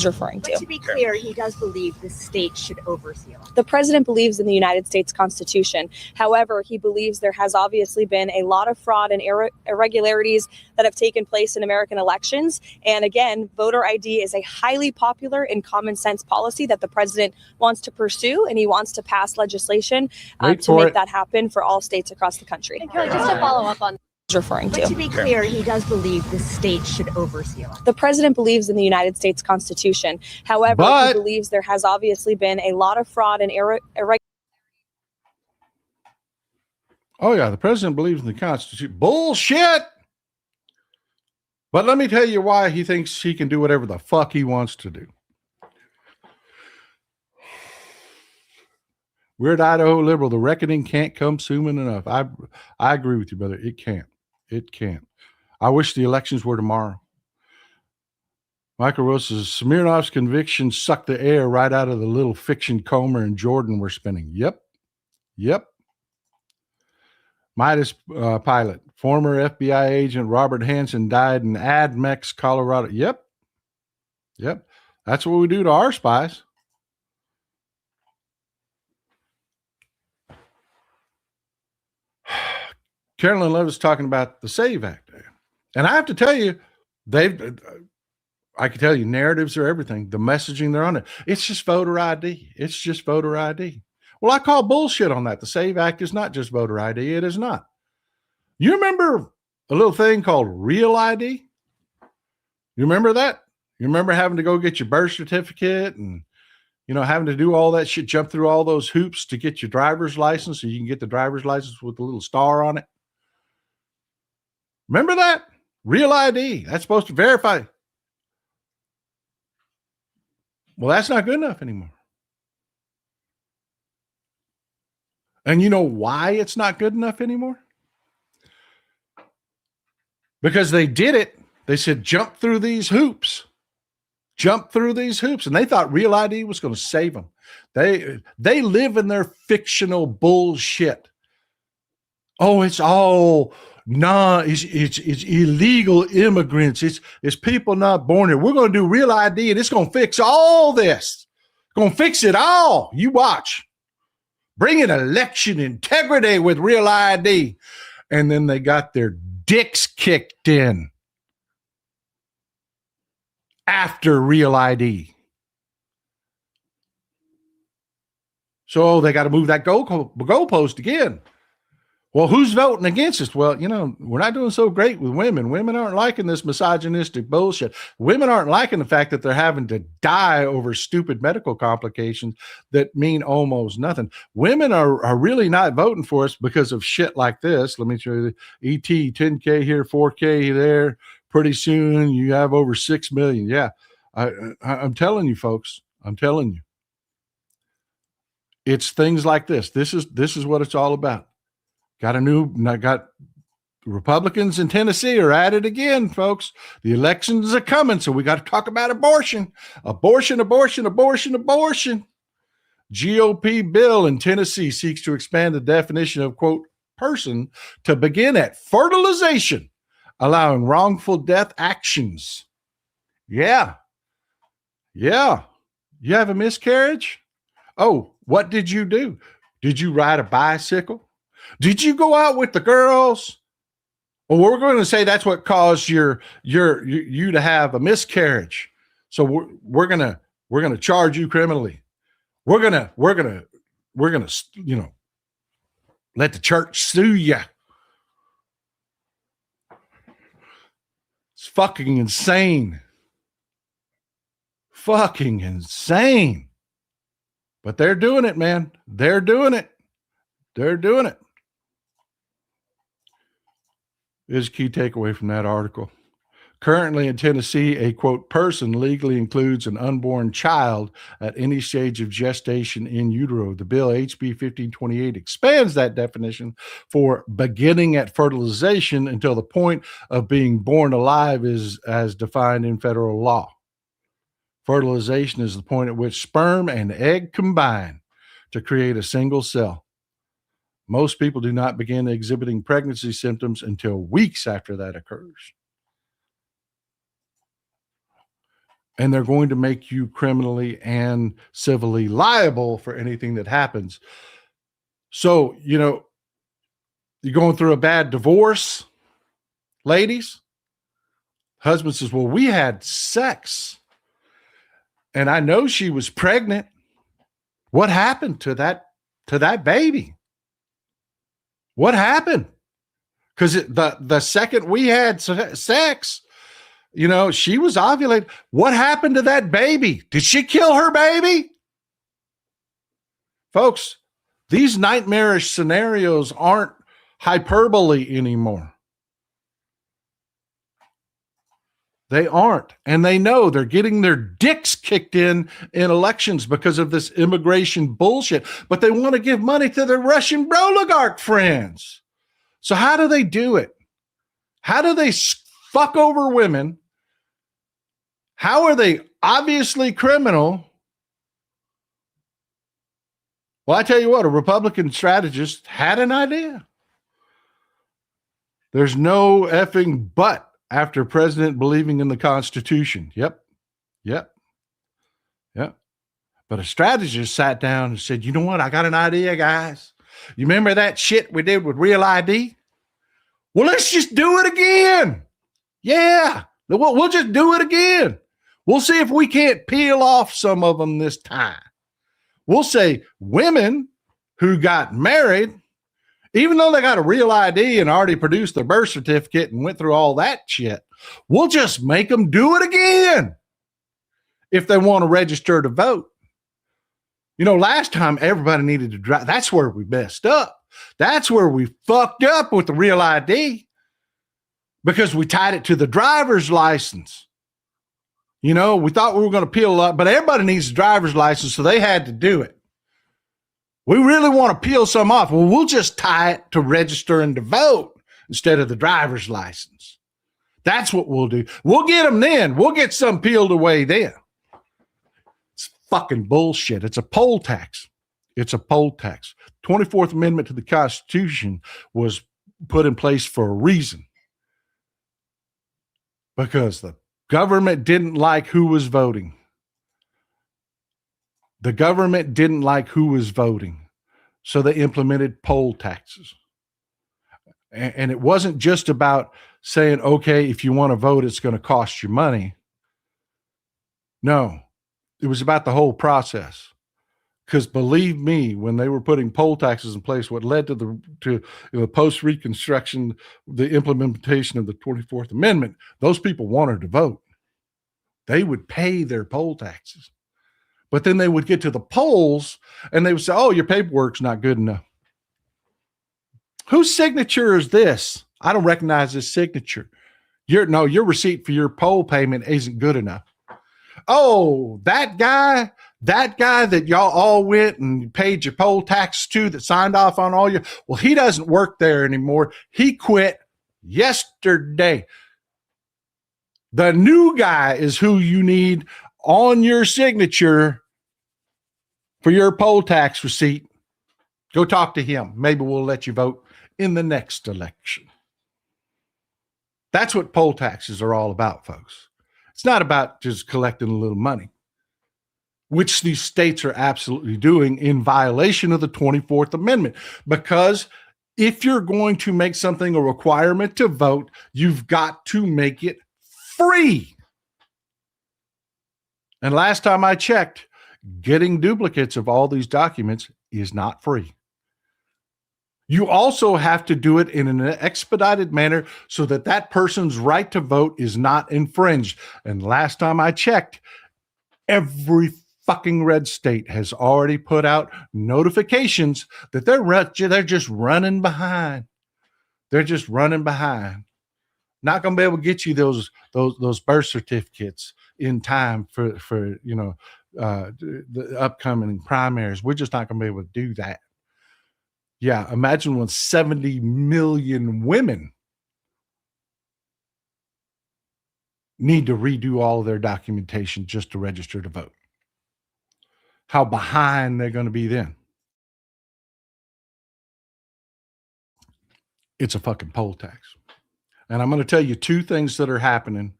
Referring to.
But to be clear, he does believe the state should oversee it.
The president believes in the United States Constitution. However, he believes there has obviously been a lot of fraud and irregularities that have taken place in American elections. And again, voter ID is a highly popular and common sense policy that the president wants to pursue, and he wants to pass legislation to make that happen for all states across the country.
And Kelly, just to follow up on
referring
but to be clear, he does believe the state should oversee it.
The president believes in the United States Constitution. However, he believes there has obviously been a lot of fraud and irregularities.
Oh, yeah, the president believes in the Constitution. Bullshit! But let me tell you why he thinks he can do whatever the fuck he wants to do. Weird Idaho liberal, the reckoning can't come soon enough. I agree with you, brother. It can't. It can't. I wish the elections were tomorrow. Michael Rose says, Smirnov's conviction sucked the air right out of the little fiction Comer and Jordan were spinning. Yep. Midas pilot, former FBI agent Robert Hansen died in Admex, Colorado. Yep. That's what we do to our spies. Carolyn Levitt's talking about the SAVE Act. And I have to tell you, I can tell you narratives are everything. The messaging they're on it. It's just voter ID. Well, I call bullshit on that. The SAVE Act is not just voter ID. It is not. You remember a little thing called Real ID? You remember that? You remember having to go get your birth certificate and, having to do all that shit, jump through all those hoops to get your driver's license so you can get the driver's license with the little star on it? Remember that? Real ID. That's supposed to verify. Well, that's not good enough anymore. And you know why it's not good enough anymore? Because they did it. They said, jump through these hoops. And they thought Real ID was going to save them. They live in their fictional bullshit. Oh, it's all it's illegal immigrants. It's people not born here. We're going to do Real ID and it's going to fix all this. Going to fix it all. You watch. Bring in election integrity with Real ID. And then they got their dicks kicked in after Real ID. So they got to move that goalpost again. Well, who's voting against us? Well, we're not doing so great with women. Women aren't liking this misogynistic bullshit. Women aren't liking the fact that they're having to die over stupid medical complications that mean almost nothing. Women are really not voting for us because of shit like this. Let me show you the ET, 10K here, 4K there. Pretty soon you have over 6 million. Yeah, I'm telling you, folks. I'm telling you. It's things like this. This is what it's all about. Got Republicans in Tennessee are at it again, folks. The elections are coming, so we got to talk about abortion. Abortion. GOP bill in Tennessee seeks to expand the definition of, quote, person to begin at fertilization, allowing wrongful death actions. Yeah. You have a miscarriage? Oh, what did you do? Did you ride a bicycle? Did you go out with the girls? Well, we're going to say that's what caused you to have a miscarriage. So we're going to charge you criminally. We're going to let the church sue you. It's fucking insane. But they're doing it, man. They're doing it. Is a key takeaway from that article. Currently in Tennessee, a, quote, person legally includes an unborn child at any stage of gestation in utero. The bill, HB 1528, expands that definition for beginning at fertilization until the point of being born alive is as defined in federal law. Fertilization is the point at which sperm and egg combine to create a single cell. Most people do not begin exhibiting pregnancy symptoms until weeks after that occurs. and they're going to make you criminally and civilly liable for anything that happens. So, you're going through a bad divorce, ladies. Husband says, well, we had sex and I know she was pregnant. What happened to that baby? What happened? Because the second we had sex, she was ovulating. What happened to that baby? Did she kill her baby? Folks, these nightmarish scenarios aren't hyperbole anymore. They aren't. And they know they're getting their dicks kicked in elections because of this immigration bullshit. But they want to give money to their Russian oligarch friends. So how do they do it? How do they fuck over women? How are they obviously criminal? Well, I tell you what, a Republican strategist had an idea. There's no effing but after president believing in the Constitution. Yep. But a strategist sat down and said, you know what? I got an idea, guys. You remember that shit we did with Real ID? Well, let's just do it again. Yeah, we'll just do it again. We'll see if we can't peel off some of them this time. We'll say women who got married, even though they got a Real ID and already produced their birth certificate and went through all that shit, we'll just make them do it again if they want to register to vote. Last time everybody needed to drive. That's where we messed up. That's where we fucked up with the Real ID because we tied it to the driver's license. We thought we were going to peel up, but everybody needs a driver's license, so they had to do it. We really want to peel some off. Well, we'll just tie it to register and to vote instead of the driver's license. That's what we'll do. We'll get them then. We'll get some peeled away then. It's fucking bullshit. It's a poll tax. It's a poll tax. 24th Amendment to the Constitution was put in place for a reason. Because the government didn't like who was voting. The government didn't like who was voting. So they implemented poll taxes. And it wasn't just about saying, okay, if you want to vote, it's going to cost you money. No, it was about the whole process. Because believe me, when they were putting poll taxes in place, what led to the post-Reconstruction, the implementation of the 24th Amendment, those people wanted to vote. They would pay their poll taxes. But then they would get to the polls and they would say, oh, your paperwork's not good enough. Whose signature is this? I don't recognize this signature. Your receipt for your poll payment isn't good enough. Oh, that guy that y'all all went and paid your poll tax to that signed off on all your, well, he doesn't work there anymore. He quit yesterday. The new guy is who you need on your signature for your poll tax receipt. Go talk to him. Maybe we'll let you vote in the next election. That's what poll taxes are all about, folks. It's not about just collecting a little money, which these states are absolutely doing in violation of the 24th Amendment. Because if you're going to make something a requirement to vote, you've got to make it free. And last time I checked, getting duplicates of all these documents is not free. You also have to do it in an expedited manner so that that person's right to vote is not infringed. And last time I checked, every fucking red state has already put out notifications that they're just running behind. They're just running behind. Not going to be able to get you those birth certificates in time for the upcoming primaries. We're just not going to be able to do that. Yeah, imagine when 70 million women need to redo all of their documentation just to register to vote. How behind they're going to be then. It's a fucking poll tax. And I'm going to tell you two things that are happening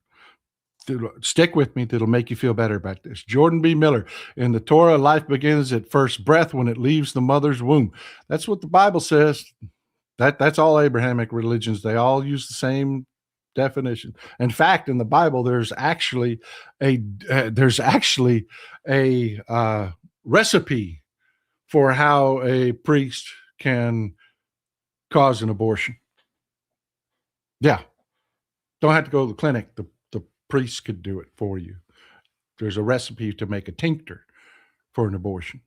Stick with me. That'll make you feel better about this. Jordan B. Miller, in the Torah, life begins at first breath when it leaves the mother's womb. That's what the Bible says. That's all Abrahamic religions. They all use the same definition. In fact, in the Bible, there's actually a recipe for how a priest can cause an abortion. Yeah. Don't have to go to the clinic. The priest could do it for you. There's a recipe to make a tincture for an abortion.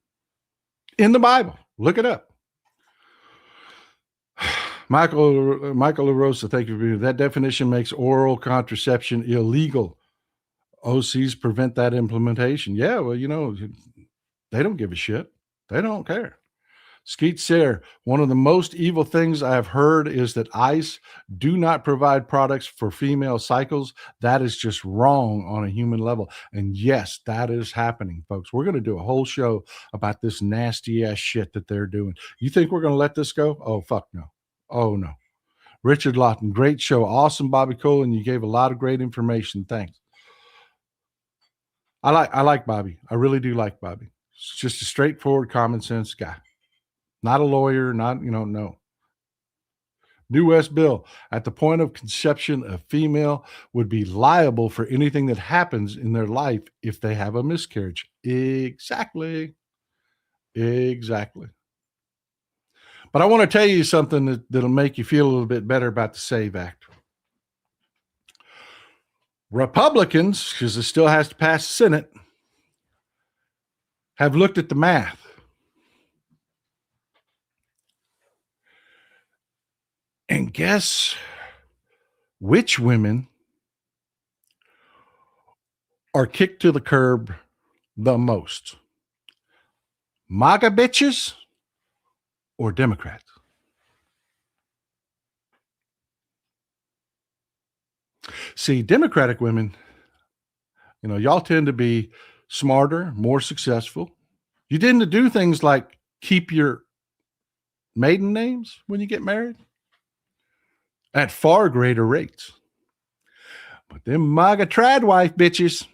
In the Bible. Look it up. Michael LaRosa, thank you for being. That definition makes oral contraception illegal. OCs prevent that implementation. Yeah, well, they don't give a shit. They don't care. Skeet Sayre, one of the most evil things I have heard is that ICE do not provide products for female cycles. That is just wrong on a human level. And yes, that is happening, folks. We're going to do a whole show about this nasty ass shit that they're doing. You think we're going to let this go? Oh, fuck no. Oh, no. Richard Lawton, great show. Awesome, Bobby Cole, and you gave a lot of great information. Thanks. I like Bobby. I really do like Bobby. It's just a straightforward, common sense guy. Not a lawyer, no. New West Bill, at the point of conception, a female would be liable for anything that happens in their life if they have a miscarriage. Exactly. But I want to tell you something that'll make you feel a little bit better about the SAVE Act. Republicans, because it still has to pass the Senate, have looked at the math. And guess which women are kicked to the curb the most? MAGA bitches or Democrats? See, Democratic women, y'all tend to be smarter, more successful. You tend to do things like keep your maiden names when you get married at far greater rates. But them MAGA trad wife bitches,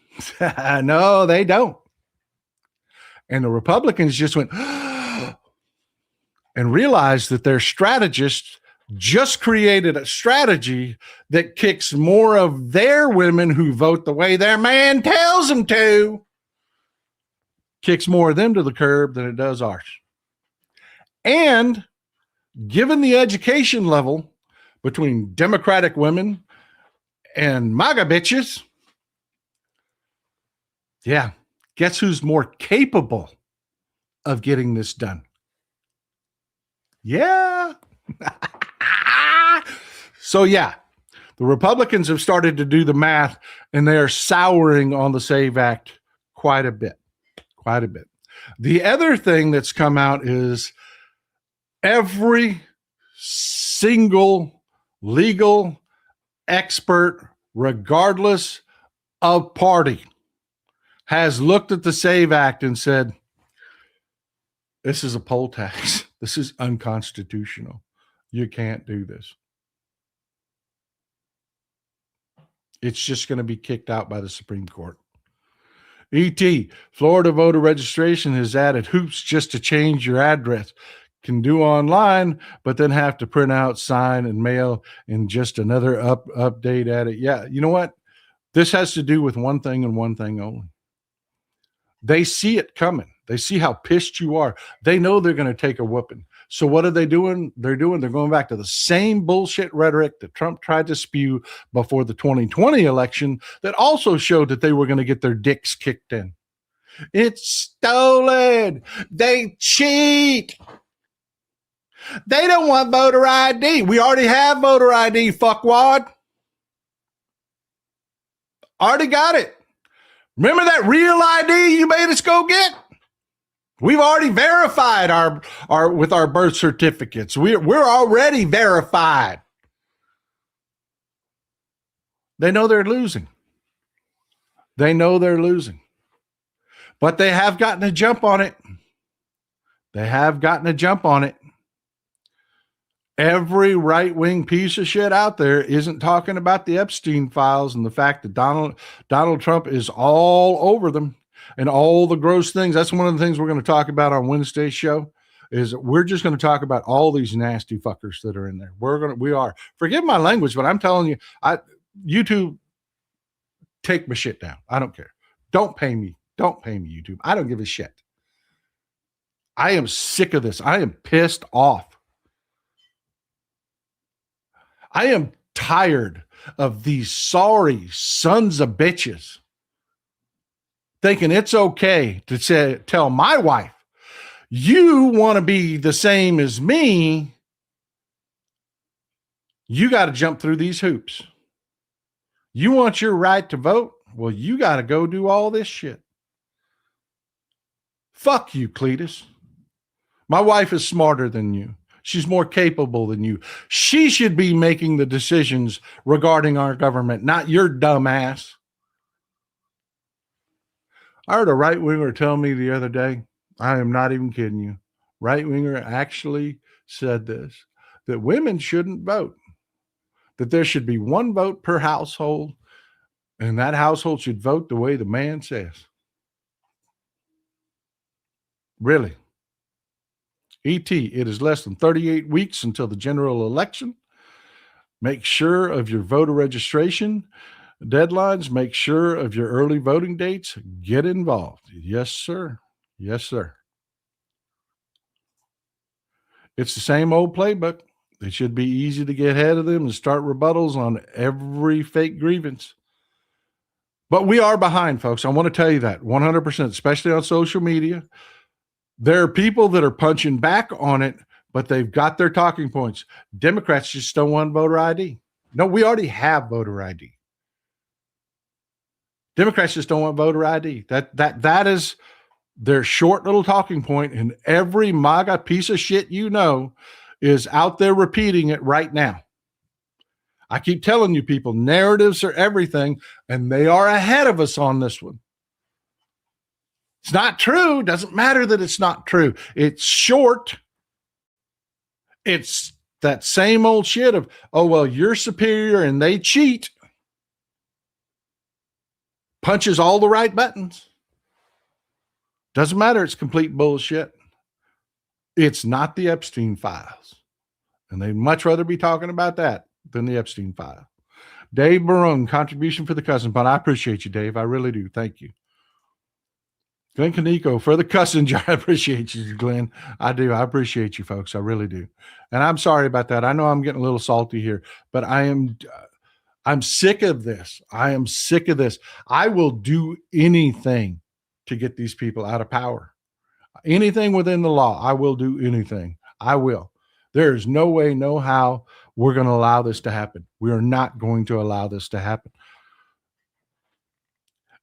no, they don't. And the Republicans just went and realized that their strategists just created a strategy that kicks more of their women who vote the way their man tells them to, kicks more of them to the curb than it does ours. And given the education level between Democratic women and MAGA bitches, yeah, guess who's more capable of getting this done? Yeah. So, yeah, the Republicans have started to do the math, and they are souring on the SAVE Act quite a bit. The other thing that's come out is every single legal expert, regardless of party, has looked at the SAVE Act and said, this is a poll tax. This is unconstitutional. You can't do this. It's just going to be kicked out by the Supreme Court. E.T., Florida voter registration has added hoops just to change your address. Can do online, but then have to print out, sign, and mail, and just another update at it. Yeah, you know what? This has to do with one thing and one thing only. They see it coming. They see how pissed you are. They know they're going to take a whooping. So what are they doing? They're going back to the same bullshit rhetoric that Trump tried to spew before the 2020 election that also showed that they were going to get their dicks kicked in. It's stolen. They cheat. They don't want voter ID. We already have voter ID, fuckwad. Already got it. Remember that real ID you made us go get? We've already verified our with our birth certificates. We're already verified. They know they're losing. They know they're losing. But they have gotten a jump on it. Every right-wing piece of shit out there isn't talking about the Epstein files and the fact that Donald Trump is all over them and all the gross things. That's one of the things we're going to talk about on Wednesday's show. Is we're just going to talk about all these nasty fuckers that are in there. We are. Forgive my language, but I'm telling you, YouTube, take my shit down. I don't care. Don't pay me. Don't pay me, YouTube. I don't give a shit. I am sick of this. I am pissed off. I am tired of these sorry sons of bitches thinking it's okay to tell my wife, you want to be the same as me, you got to jump through these hoops. You want your right to vote? Well, you got to go do all this shit. Fuck you, Cletus. My wife is smarter than you. She's more capable than you. She should be making the decisions regarding our government, not your dumb ass. I heard a right-winger tell me the other day, I am not even kidding you, right-winger actually said this, that women shouldn't vote, that there should be one vote per household, and that household should vote the way the man says. Really? ET, it is less than 38 weeks until the general election. Make sure of your voter registration deadlines. Make sure of your early voting dates. Get involved. Yes, sir. Yes, sir. It's the same old playbook. It should be easy to get ahead of them and start rebuttals on every fake grievance. But we are behind, folks. I want to tell you that 100%, especially on social media. There are people that are punching back on it, but they've got their talking points. Democrats just don't want voter ID. No, we already have voter ID. Democrats just don't want voter ID. That is their short little talking point, and every MAGA piece of shit you know is out there repeating it right now. I keep telling you people, narratives are everything, and they are ahead of us on this one. It's not true. Doesn't matter that it's not true. It's short. It's that same old shit of, oh, well, you're superior and they cheat. Punches all the right buttons. Doesn't matter. It's complete bullshit. It's not the Epstein files. And they'd much rather be talking about that than the Epstein file. Dave Barone, contribution for the cousin pod. I appreciate you, Dave. I really do. Thank you. Glenn Kaneko for the cussing jar. I appreciate you, Glenn. I do. I appreciate you, folks. I really do. And I'm sorry about that. I know I'm getting a little salty here, but I'm sick of this. I am sick of this. I will do anything to get these people out of power. Anything within the law, I will do anything. I will. There is no way, no how we're going to allow this to happen. We are not going to allow this to happen.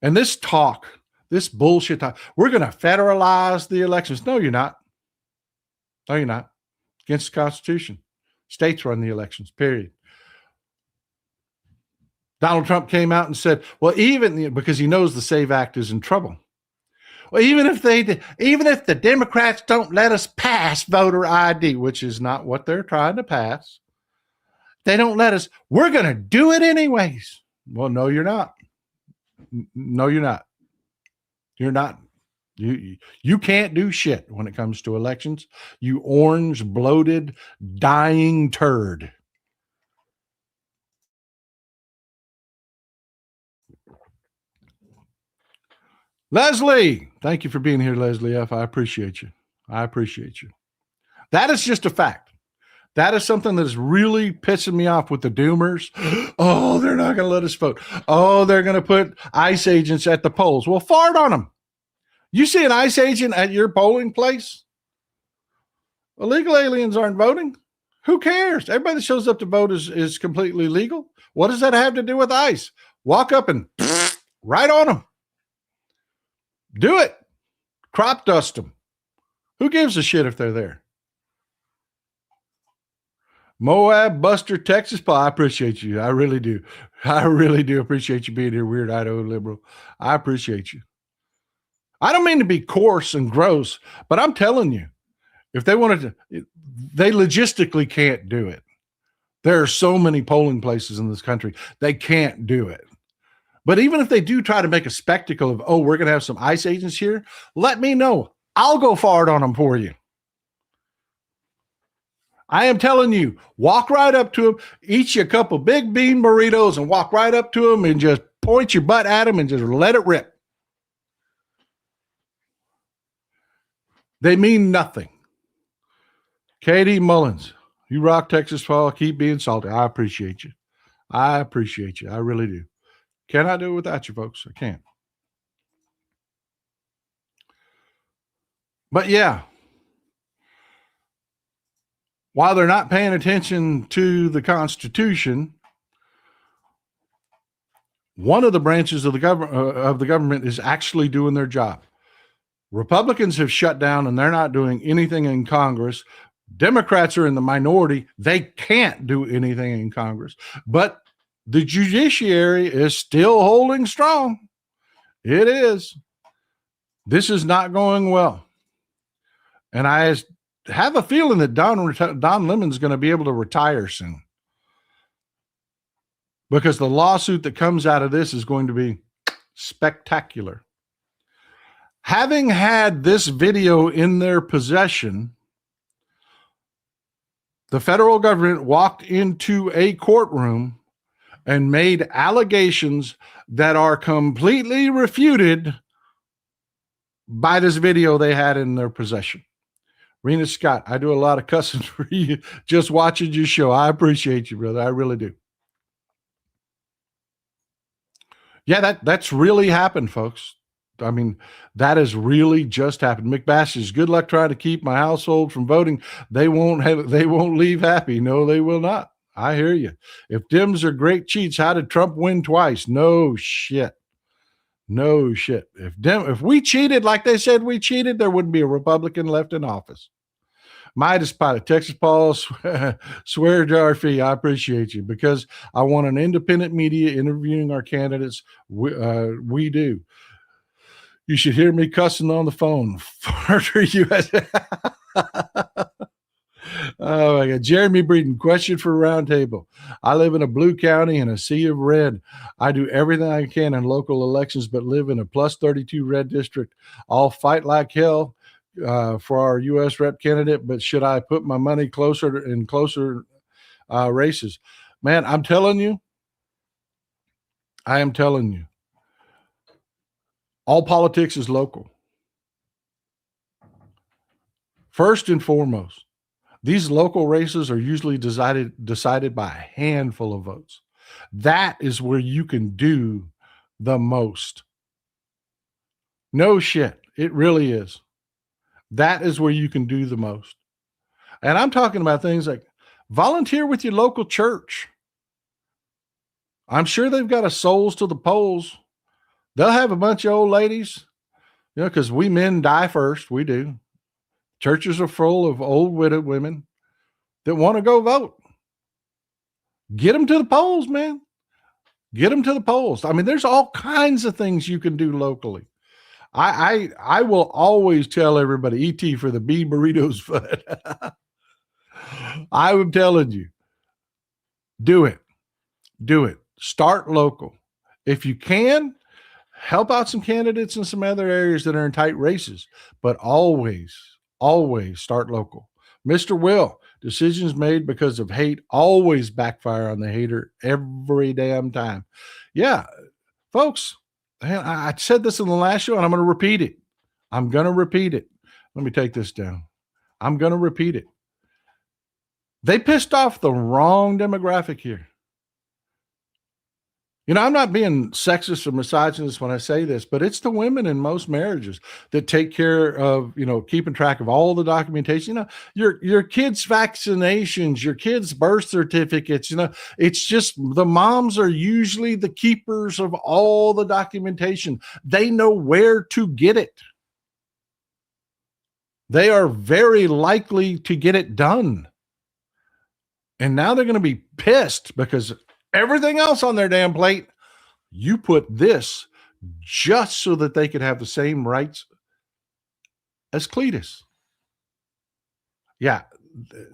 And this talk, this bullshit talk, we're going to federalize the elections. No, you're not. No, you're not. Against the Constitution. States run the elections, period. Donald Trump came out and said, well, because he knows the SAVE Act is in trouble. Well, even if the Democrats don't let us pass voter ID, which is not what they're trying to pass, they don't let us, we're going to do it anyways. Well, no, you're not. No, you're not. You're not. You can't do shit when it comes to elections. You orange, bloated, dying turd. Leslie, thank you for being here, Leslie F. I appreciate you. I appreciate you. That is just a fact. That is something that is really pissing me off with the doomers. Oh, they're not going to let us vote. Oh, they're going to put ICE agents at the polls. Well, fart on them. You see an ICE agent at your polling place? Illegal aliens aren't voting. Who cares? Everybody that shows up to vote is completely legal. What does that have to do with ICE? Walk up and right on them. Do it. Crop dust them. Who gives a shit if they're there? Moab Buster, Texas. Paul, I appreciate you. I really do. I really do appreciate you being here, Weird Idaho Liberal. I appreciate you. I don't mean to be coarse and gross, but I'm telling you, If they wanted to, they logistically can't do it. There are so many polling places in this country. They can't do it. But even if they do try to make a spectacle of, oh, we're going to have some ICE agents here, let me know. I'll go forward on them for you. I am telling you, walk right up to them, eat you a couple big bean burritos and walk right up to them and just point your butt at them and just let it rip. They mean nothing. Katie Mullins, you rock Texas Paul. Keep being salty. I appreciate you. I appreciate you. I really do. Cannot do it without you, folks. I can't. But yeah, while they're not paying attention to the Constitution, one of the branches of the government is actually doing their job. Republicans have shut down and they're not doing anything in Congress. Democrats are in the minority. They can't do anything in Congress. But the judiciary is still holding strong. It is. This is not going well. And I have a feeling that Don Lemon's going to be able to retire soon. Because the lawsuit that comes out of this is going to be spectacular. Having had this video in their possession, the federal government walked into a courtroom and made allegations that are completely refuted by this video they had in their possession. Rena Scott, I do a lot of cussing for you just watching your show. I appreciate you, brother. I really do. Yeah, that's really happened, folks. I mean, that has really just happened. McBash, good luck trying to keep my household from voting. They won't leave happy. No, they will not. I hear you. If Dems are great cheats, how did Trump win twice? No shit. No shit. If we cheated like they said we cheated, there wouldn't be a Republican left in office. Midas Pilot, Texas Paul, swear jar fee. I appreciate you because I want an independent media interviewing our candidates. We do. You should hear me cussing on the phone. Further US. Oh my God. Jeremy Breeden, question for Roundtable. I live in a blue county and a sea of red. I do everything I can in local elections, but live in a plus 32 red district. I'll fight like hell for our U.S. rep candidate, but should I put my money closer in closer races? Man, I am telling you, all politics is local. First and foremost, these local races are usually decided by a handful of votes. That is where you can do the most. No shit. It really is. That is where you can do the most. And I'm talking about things like volunteer with your local church. I'm sure they've got a souls to the polls. They'll have a bunch of old ladies, because we men die first. We do. Churches are full of old widowed women that want to go vote. Get them to the polls, man. Get them to the polls. I mean, there's all kinds of things you can do locally. I will always tell everybody, ET for the bean burritos foot. I'm telling you, do it. Do it. Start local. If you can, help out some candidates in some other areas that are in tight races, but always start local. Mr. Will, decisions made because of hate always backfire on the hater every damn time. Yeah, folks, I said this in the last show and I'm going to repeat it. Let me take this down. I'm going to repeat it. They pissed off the wrong demographic here. I'm not being sexist or misogynist when I say this, but it's the women in most marriages that take care of, keeping track of all the documentation, your kids' vaccinations, your kids' birth certificates, it's just the moms are usually the keepers of all the documentation. They know where to get it. They are very likely to get it done. And now they're going to be pissed because everything else on their damn plate, you put this just so that they could have the same rights as Cletus. Yeah,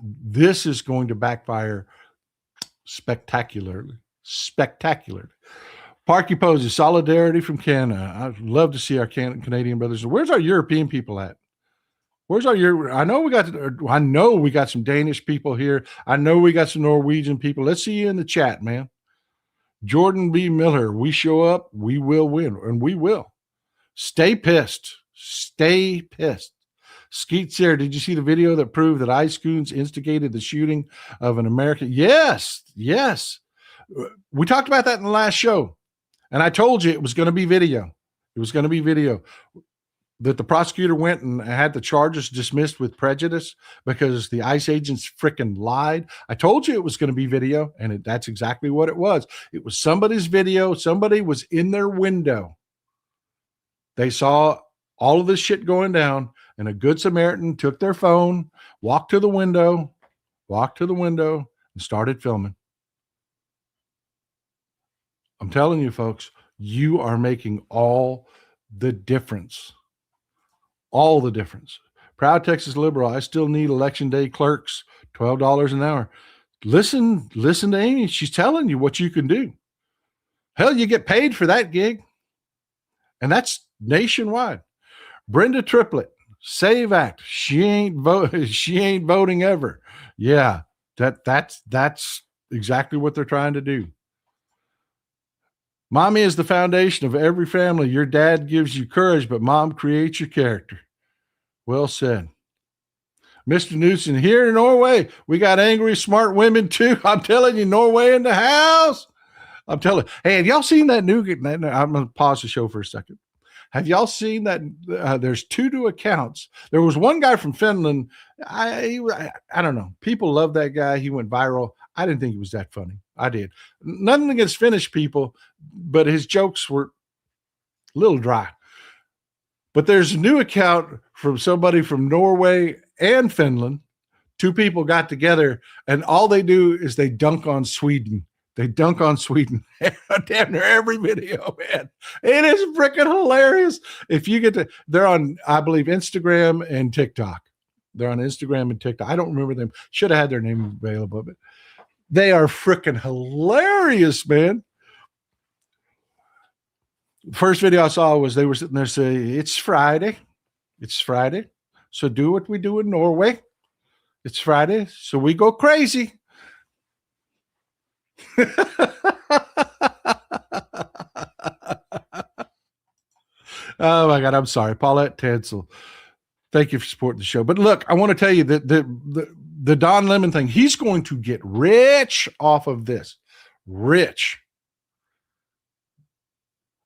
this is going to backfire spectacularly. Spectacular. Parky poses solidarity from Canada. I'd love to see our Canadian brothers. Where's our European people at? Where's our Europe? I know we got some Danish people here. I know we got some Norwegian people. Let's see you in the chat, man. Jordan B. Miller, we show up, we will win, and we will. Stay pissed. Stay pissed. Skeet Sarah, did you see the video that proved that Ice Coons instigated the shooting of an American? Yes, yes. We talked about that in the last show, and I told you it was going to be video. It was going to be video. That the prosecutor went and had the charges dismissed with prejudice because the ICE agents freaking lied. I told you it was going to be video, and that's exactly what it was. It was somebody's video. Somebody was in their window. They saw all of this shit going down, and a good Samaritan took their phone, walked to the window, and started filming. I'm telling you, folks, you are making all the difference. All the difference. Proud Texas liberal. I still need election day clerks, $12 an hour. Listen to Amy. She's telling you what you can do. Hell, you get paid for that gig. And that's nationwide. Brenda Triplett, Save Act. She ain't voting ever. Yeah, that's exactly what they're trying to do. Mommy is the foundation of every family. Your dad gives you courage, but mom creates your character. Well said. Mr. Newsom, here in Norway, we got angry, smart women too. I'm telling you, Norway in the house. I'm telling you. Hey, have y'all seen that new? I'm going to pause the show for a second. Have y'all seen that? There's two new accounts. There was one guy from Finland. I don't know. People love that guy. He went viral. I didn't think he was that funny. I did. Nothing against Finnish people, but his jokes were a little dry. But there's a new account from somebody from Norway and Finland. Two people got together, and all they do is they dunk on Sweden. They dunk on Sweden. Damn near every video, man. It is freaking hilarious. If you get to, they're on, I believe, Instagram and TikTok. They're on Instagram and TikTok. I don't remember them. Should have had their name available, but they are freaking hilarious, man. First video I saw was they were sitting there saying, it's Friday. It's Friday. So do what we do in Norway. It's Friday. So we go crazy. Oh my God. I'm sorry. Paulette Tansel. Thank you for supporting the show. But look, I want to tell you that the Don Lemon thing, he's going to get rich off of this. Rich.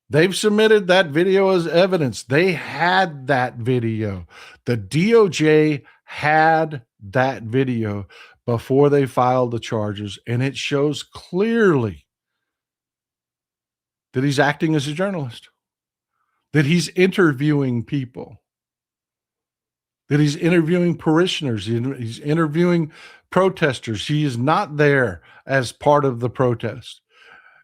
They've submitted that video as evidence. They had that video. The DOJ had that video before they filed the charges, and it shows clearly that he's acting as a journalist, that he's interviewing people, that he's interviewing parishioners, he's interviewing protesters. He is not there as part of the protest.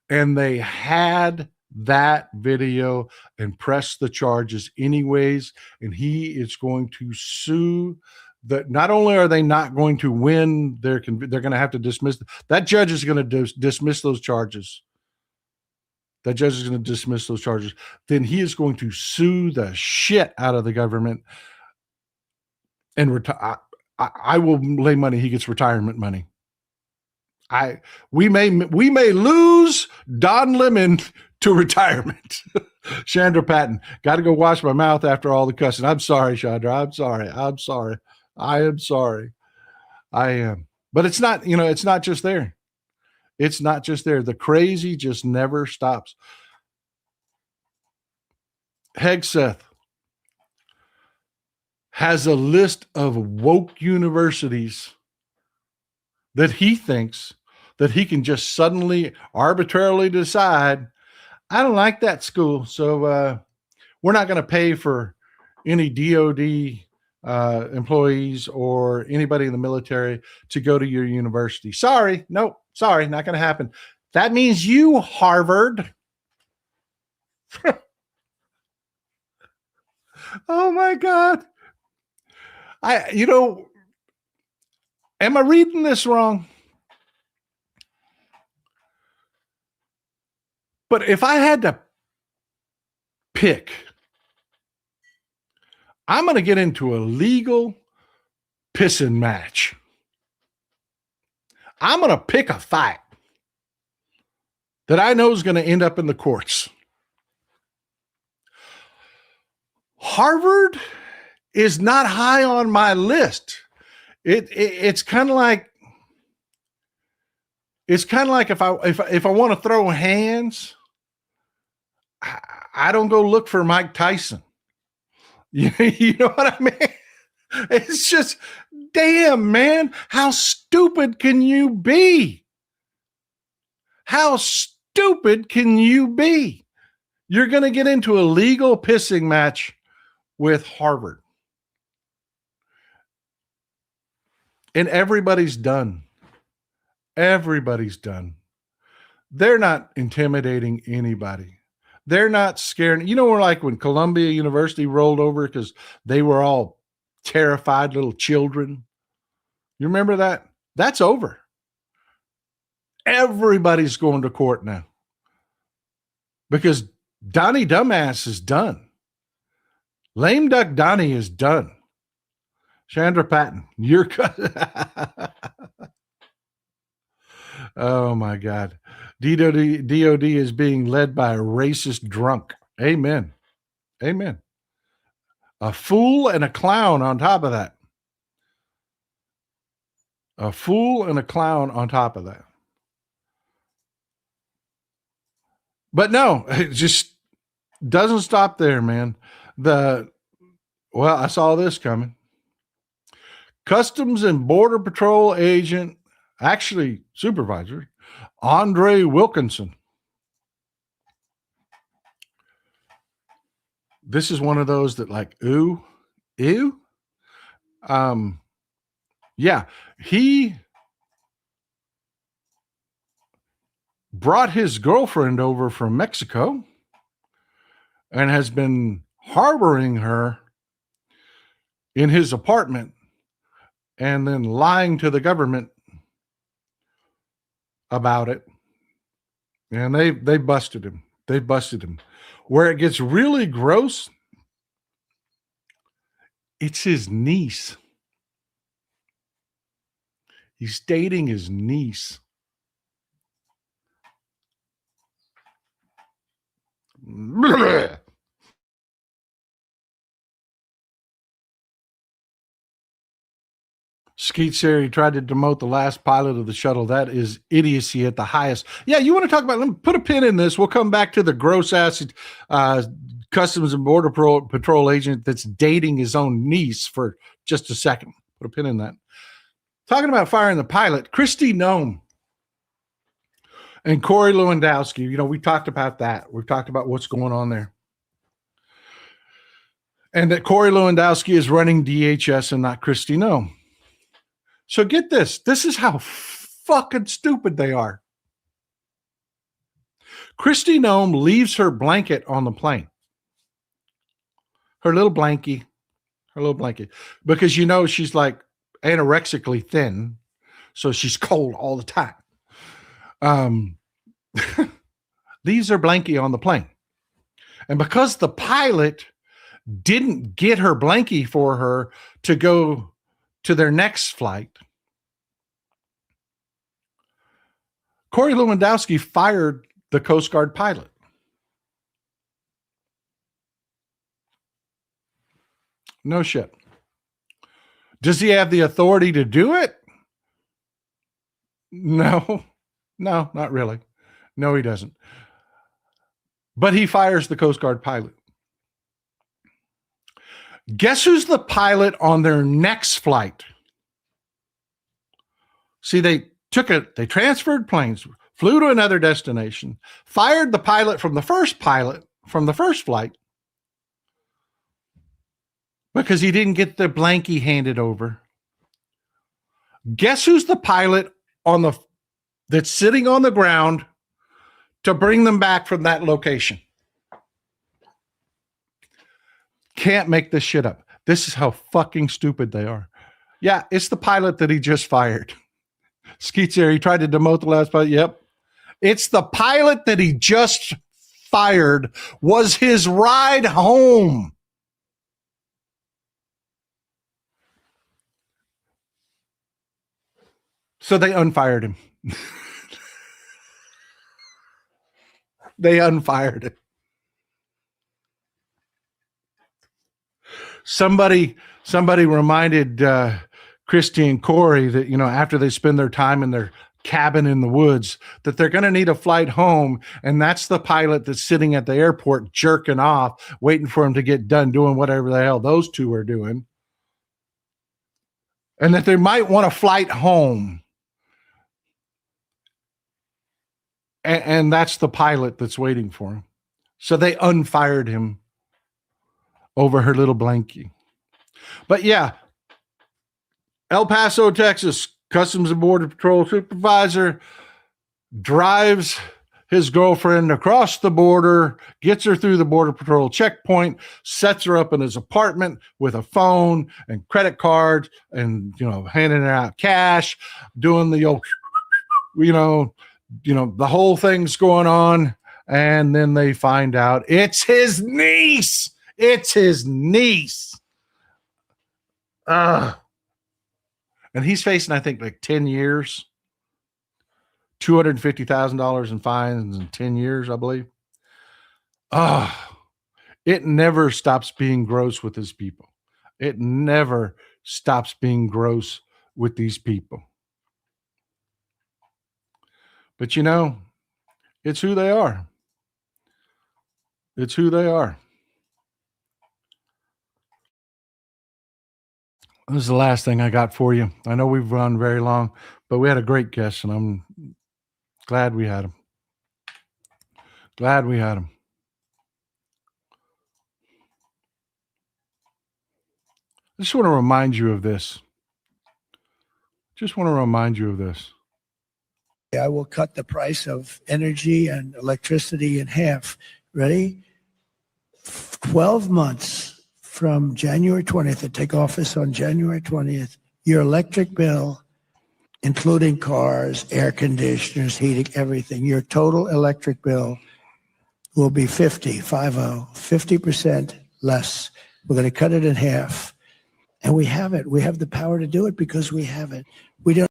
And they had that video and press the charges anyways, and he is going to sue. That not only are they not going to win, they're going to have to dismiss. That judge is going to dismiss those charges. That judge is going to dismiss those charges. Then he is going to sue the shit out of the government and retire. I will lay money he gets retirement money. We may lose Don Lemon to retirement. Chandra Patton, got to go wash my mouth after all the cussing. I'm sorry, Chandra. I'm sorry. I am sorry. I am. But it's not, it's not just there. It's not just there. The crazy just never stops. Hegseth has a list of woke universities that he thinks that he can just suddenly arbitrarily decide, I don't like that school, so we're not going to pay for any DOD employees or anybody in the military to go to your university. Sorry, nope, sorry, not going to happen. That means you, Harvard. Oh my God. Am I reading this wrong? But if I had to pick, I'm going to get into a legal pissing match. I'm going to pick a fight that I know is going to end up in the courts. Harvard is not high on my list. It's kind of like if I want to throw hands, I don't go look for Mike Tyson. You know what I mean? It's just, damn, man, how stupid can you be? How stupid can you be? You're going to get into a legal pissing match with Harvard. And everybody's done. Everybody's done. They're not intimidating anybody. They're not scared. You know, we're like when Columbia University rolled over because they were all terrified little children. You remember that? That's over. Everybody's going to court now because Donnie Dumbass is done. Lame Duck Donnie is done. Chandra Patton, you're oh my God. DOD is being led by a racist drunk. Amen. Amen. A fool and a clown on top of that. A fool and a clown on top of that. But no, it just doesn't stop there, man. I saw this coming. Customs and Border Patrol agent, actually supervisor, Andre Wilkinson. This is one of those that like, ooh. Yeah, he brought his girlfriend over from Mexico and has been harboring her in his apartment and then lying to the government about it. And they busted him. They busted him. Where it gets really gross, it's his niece. He's dating his niece. Skeet Sherry tried to demote the last pilot of the shuttle. That is idiocy at the highest. Yeah, you want to talk about, let me put a pin in this. We'll come back to the gross ass Customs and Border Patrol agent that's dating his own niece for just a second. Put a pin in that. Talking about firing the pilot, Kristi Noem and Corey Lewandowski. You know, we talked about that. We've talked about what's going on there. And that Corey Lewandowski is running DHS and not Kristi Noem. So get this. This is how fucking stupid they are. Kristi Noem leaves her blanket on the plane. Her little blankie. Because, you know, she's like anorexically thin. So she's cold all the time. Leaves her blankie on the plane. And because the pilot didn't get her blankie for her to go to their next flight, Corey Lewandowski fired the Coast Guard pilot. No shit. Does he have the authority to do it? No, not really. No, he doesn't. But he fires the Coast Guard pilot. Guess who's the pilot on their next flight? See, they transferred planes, flew to another destination, fired the pilot from the first flight because he didn't get the blankie handed over. Guess who's the pilot that's sitting on the ground to bring them back from that location? Can't make this shit up. This is how fucking stupid they are. Yeah, it's the pilot that he just fired. Skeet's there. He tried to demote the last pilot. Yep. It's the pilot that he just fired was his ride home. So they unfired him. They unfired him. Somebody reminded Christy and Corey that, after they spend their time in their cabin in the woods, that they're going to need a flight home. And that's the pilot that's sitting at the airport jerking off, waiting for him to get done doing whatever the hell those two are doing. And that they might want a flight home. And that's the pilot that's waiting for him. So they unfired him over her little blankie. But yeah, El Paso, Texas, Customs and Border Patrol supervisor drives his girlfriend across the border, gets her through the Border Patrol checkpoint, sets her up in his apartment with a phone and credit cards and, handing out cash, doing the old, the whole thing's going on. And then they find out it's his niece. It's his niece. And he's facing, I think, like 10 years, $250,000 in fines in 10 years, I believe. It never stops being gross with his people. It never stops being gross with these people. But it's who they are. It's who they are. This is the last thing I got for you. I know we've run very long, but we had a great guest, and I'm glad we had him. Glad we had him. I just want to remind you of this.
I will cut the price of energy and electricity in half. Ready? 12 months from January 20th, I take office on January 20th, your electric bill, including cars, air conditioners, heating, everything, your total electric bill will be 50% less. We're going to cut it in half. And we have it. We have the power to do it because we have it. We don't.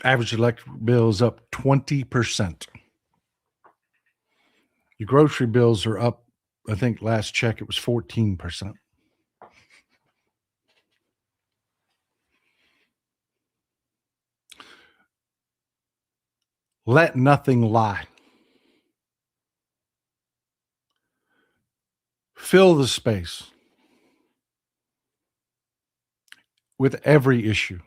Average electric bill is up 20%. Your grocery bills are up, I think last check it was 14%. Let nothing lie. Fill the space with every issue.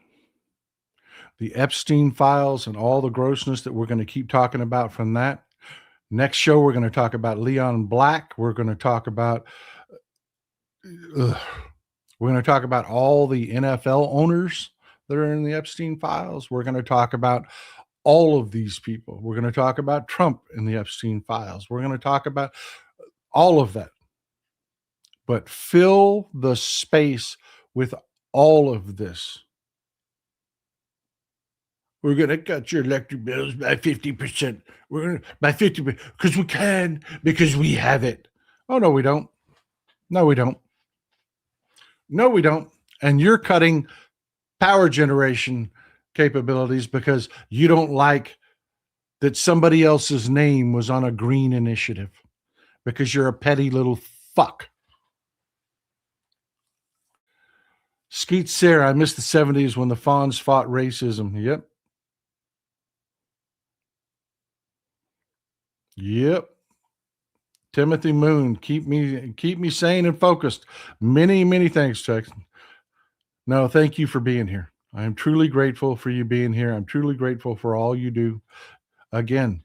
The Epstein files and all the grossness that we're going to keep talking about from that. Next show, we're going to talk about Leon Black. We're going to talk about all the NFL owners that are in the Epstein files. We're going to talk about all of these people. We're going to talk about Trump in the Epstein files. We're going to talk about all of that. But fill the space with all of this. We're going to cut your electric bills by 50%. We're going to by 50% because we can, because we have it. Oh, no, we don't. No, we don't. No, we don't. And you're cutting power generation capabilities because you don't like that somebody else's name was on a green initiative because you're a petty little fuck. Skeet Sarah, I miss the 70s when the Fonz fought racism. Yep. Timothy Moon, keep me sane and focused. Many, many thanks, Texan. No, thank you for being here. I am truly grateful for you being here. I'm truly grateful for all you do. Again,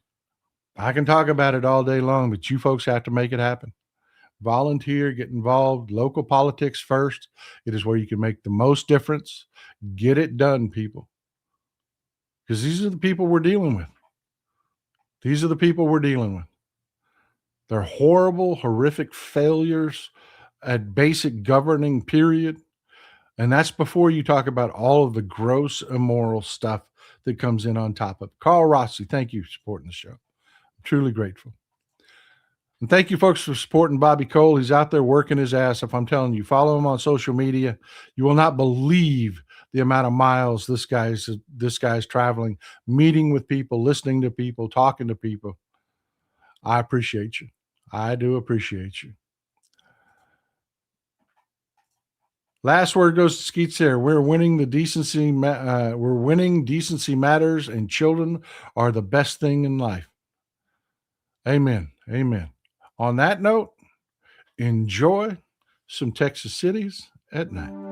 I can talk about it all day long, but you folks have to make it happen. Volunteer, get involved, local politics first. It is where you can make the most difference. Get it done, people. Because these are the people we're dealing with. They're horrible, horrific failures at basic governing, period. And that's before you talk about all of the gross immoral stuff that comes in on top of it. Carl Rossi, thank you for supporting the show. I'm truly grateful. And thank you, folks, for supporting Bobby Cole. He's out there working his ass off. I'm telling you, follow him on social media. You will not believe the amount of miles this guy's traveling, meeting with people, listening to people, talking to people. I appreciate you. I do appreciate you. Last word goes to Skeets there. We're winning the decency. We're winning. Decency matters, and children are the best thing in life. Amen. Amen. On that note, enjoy some Texas cities at night.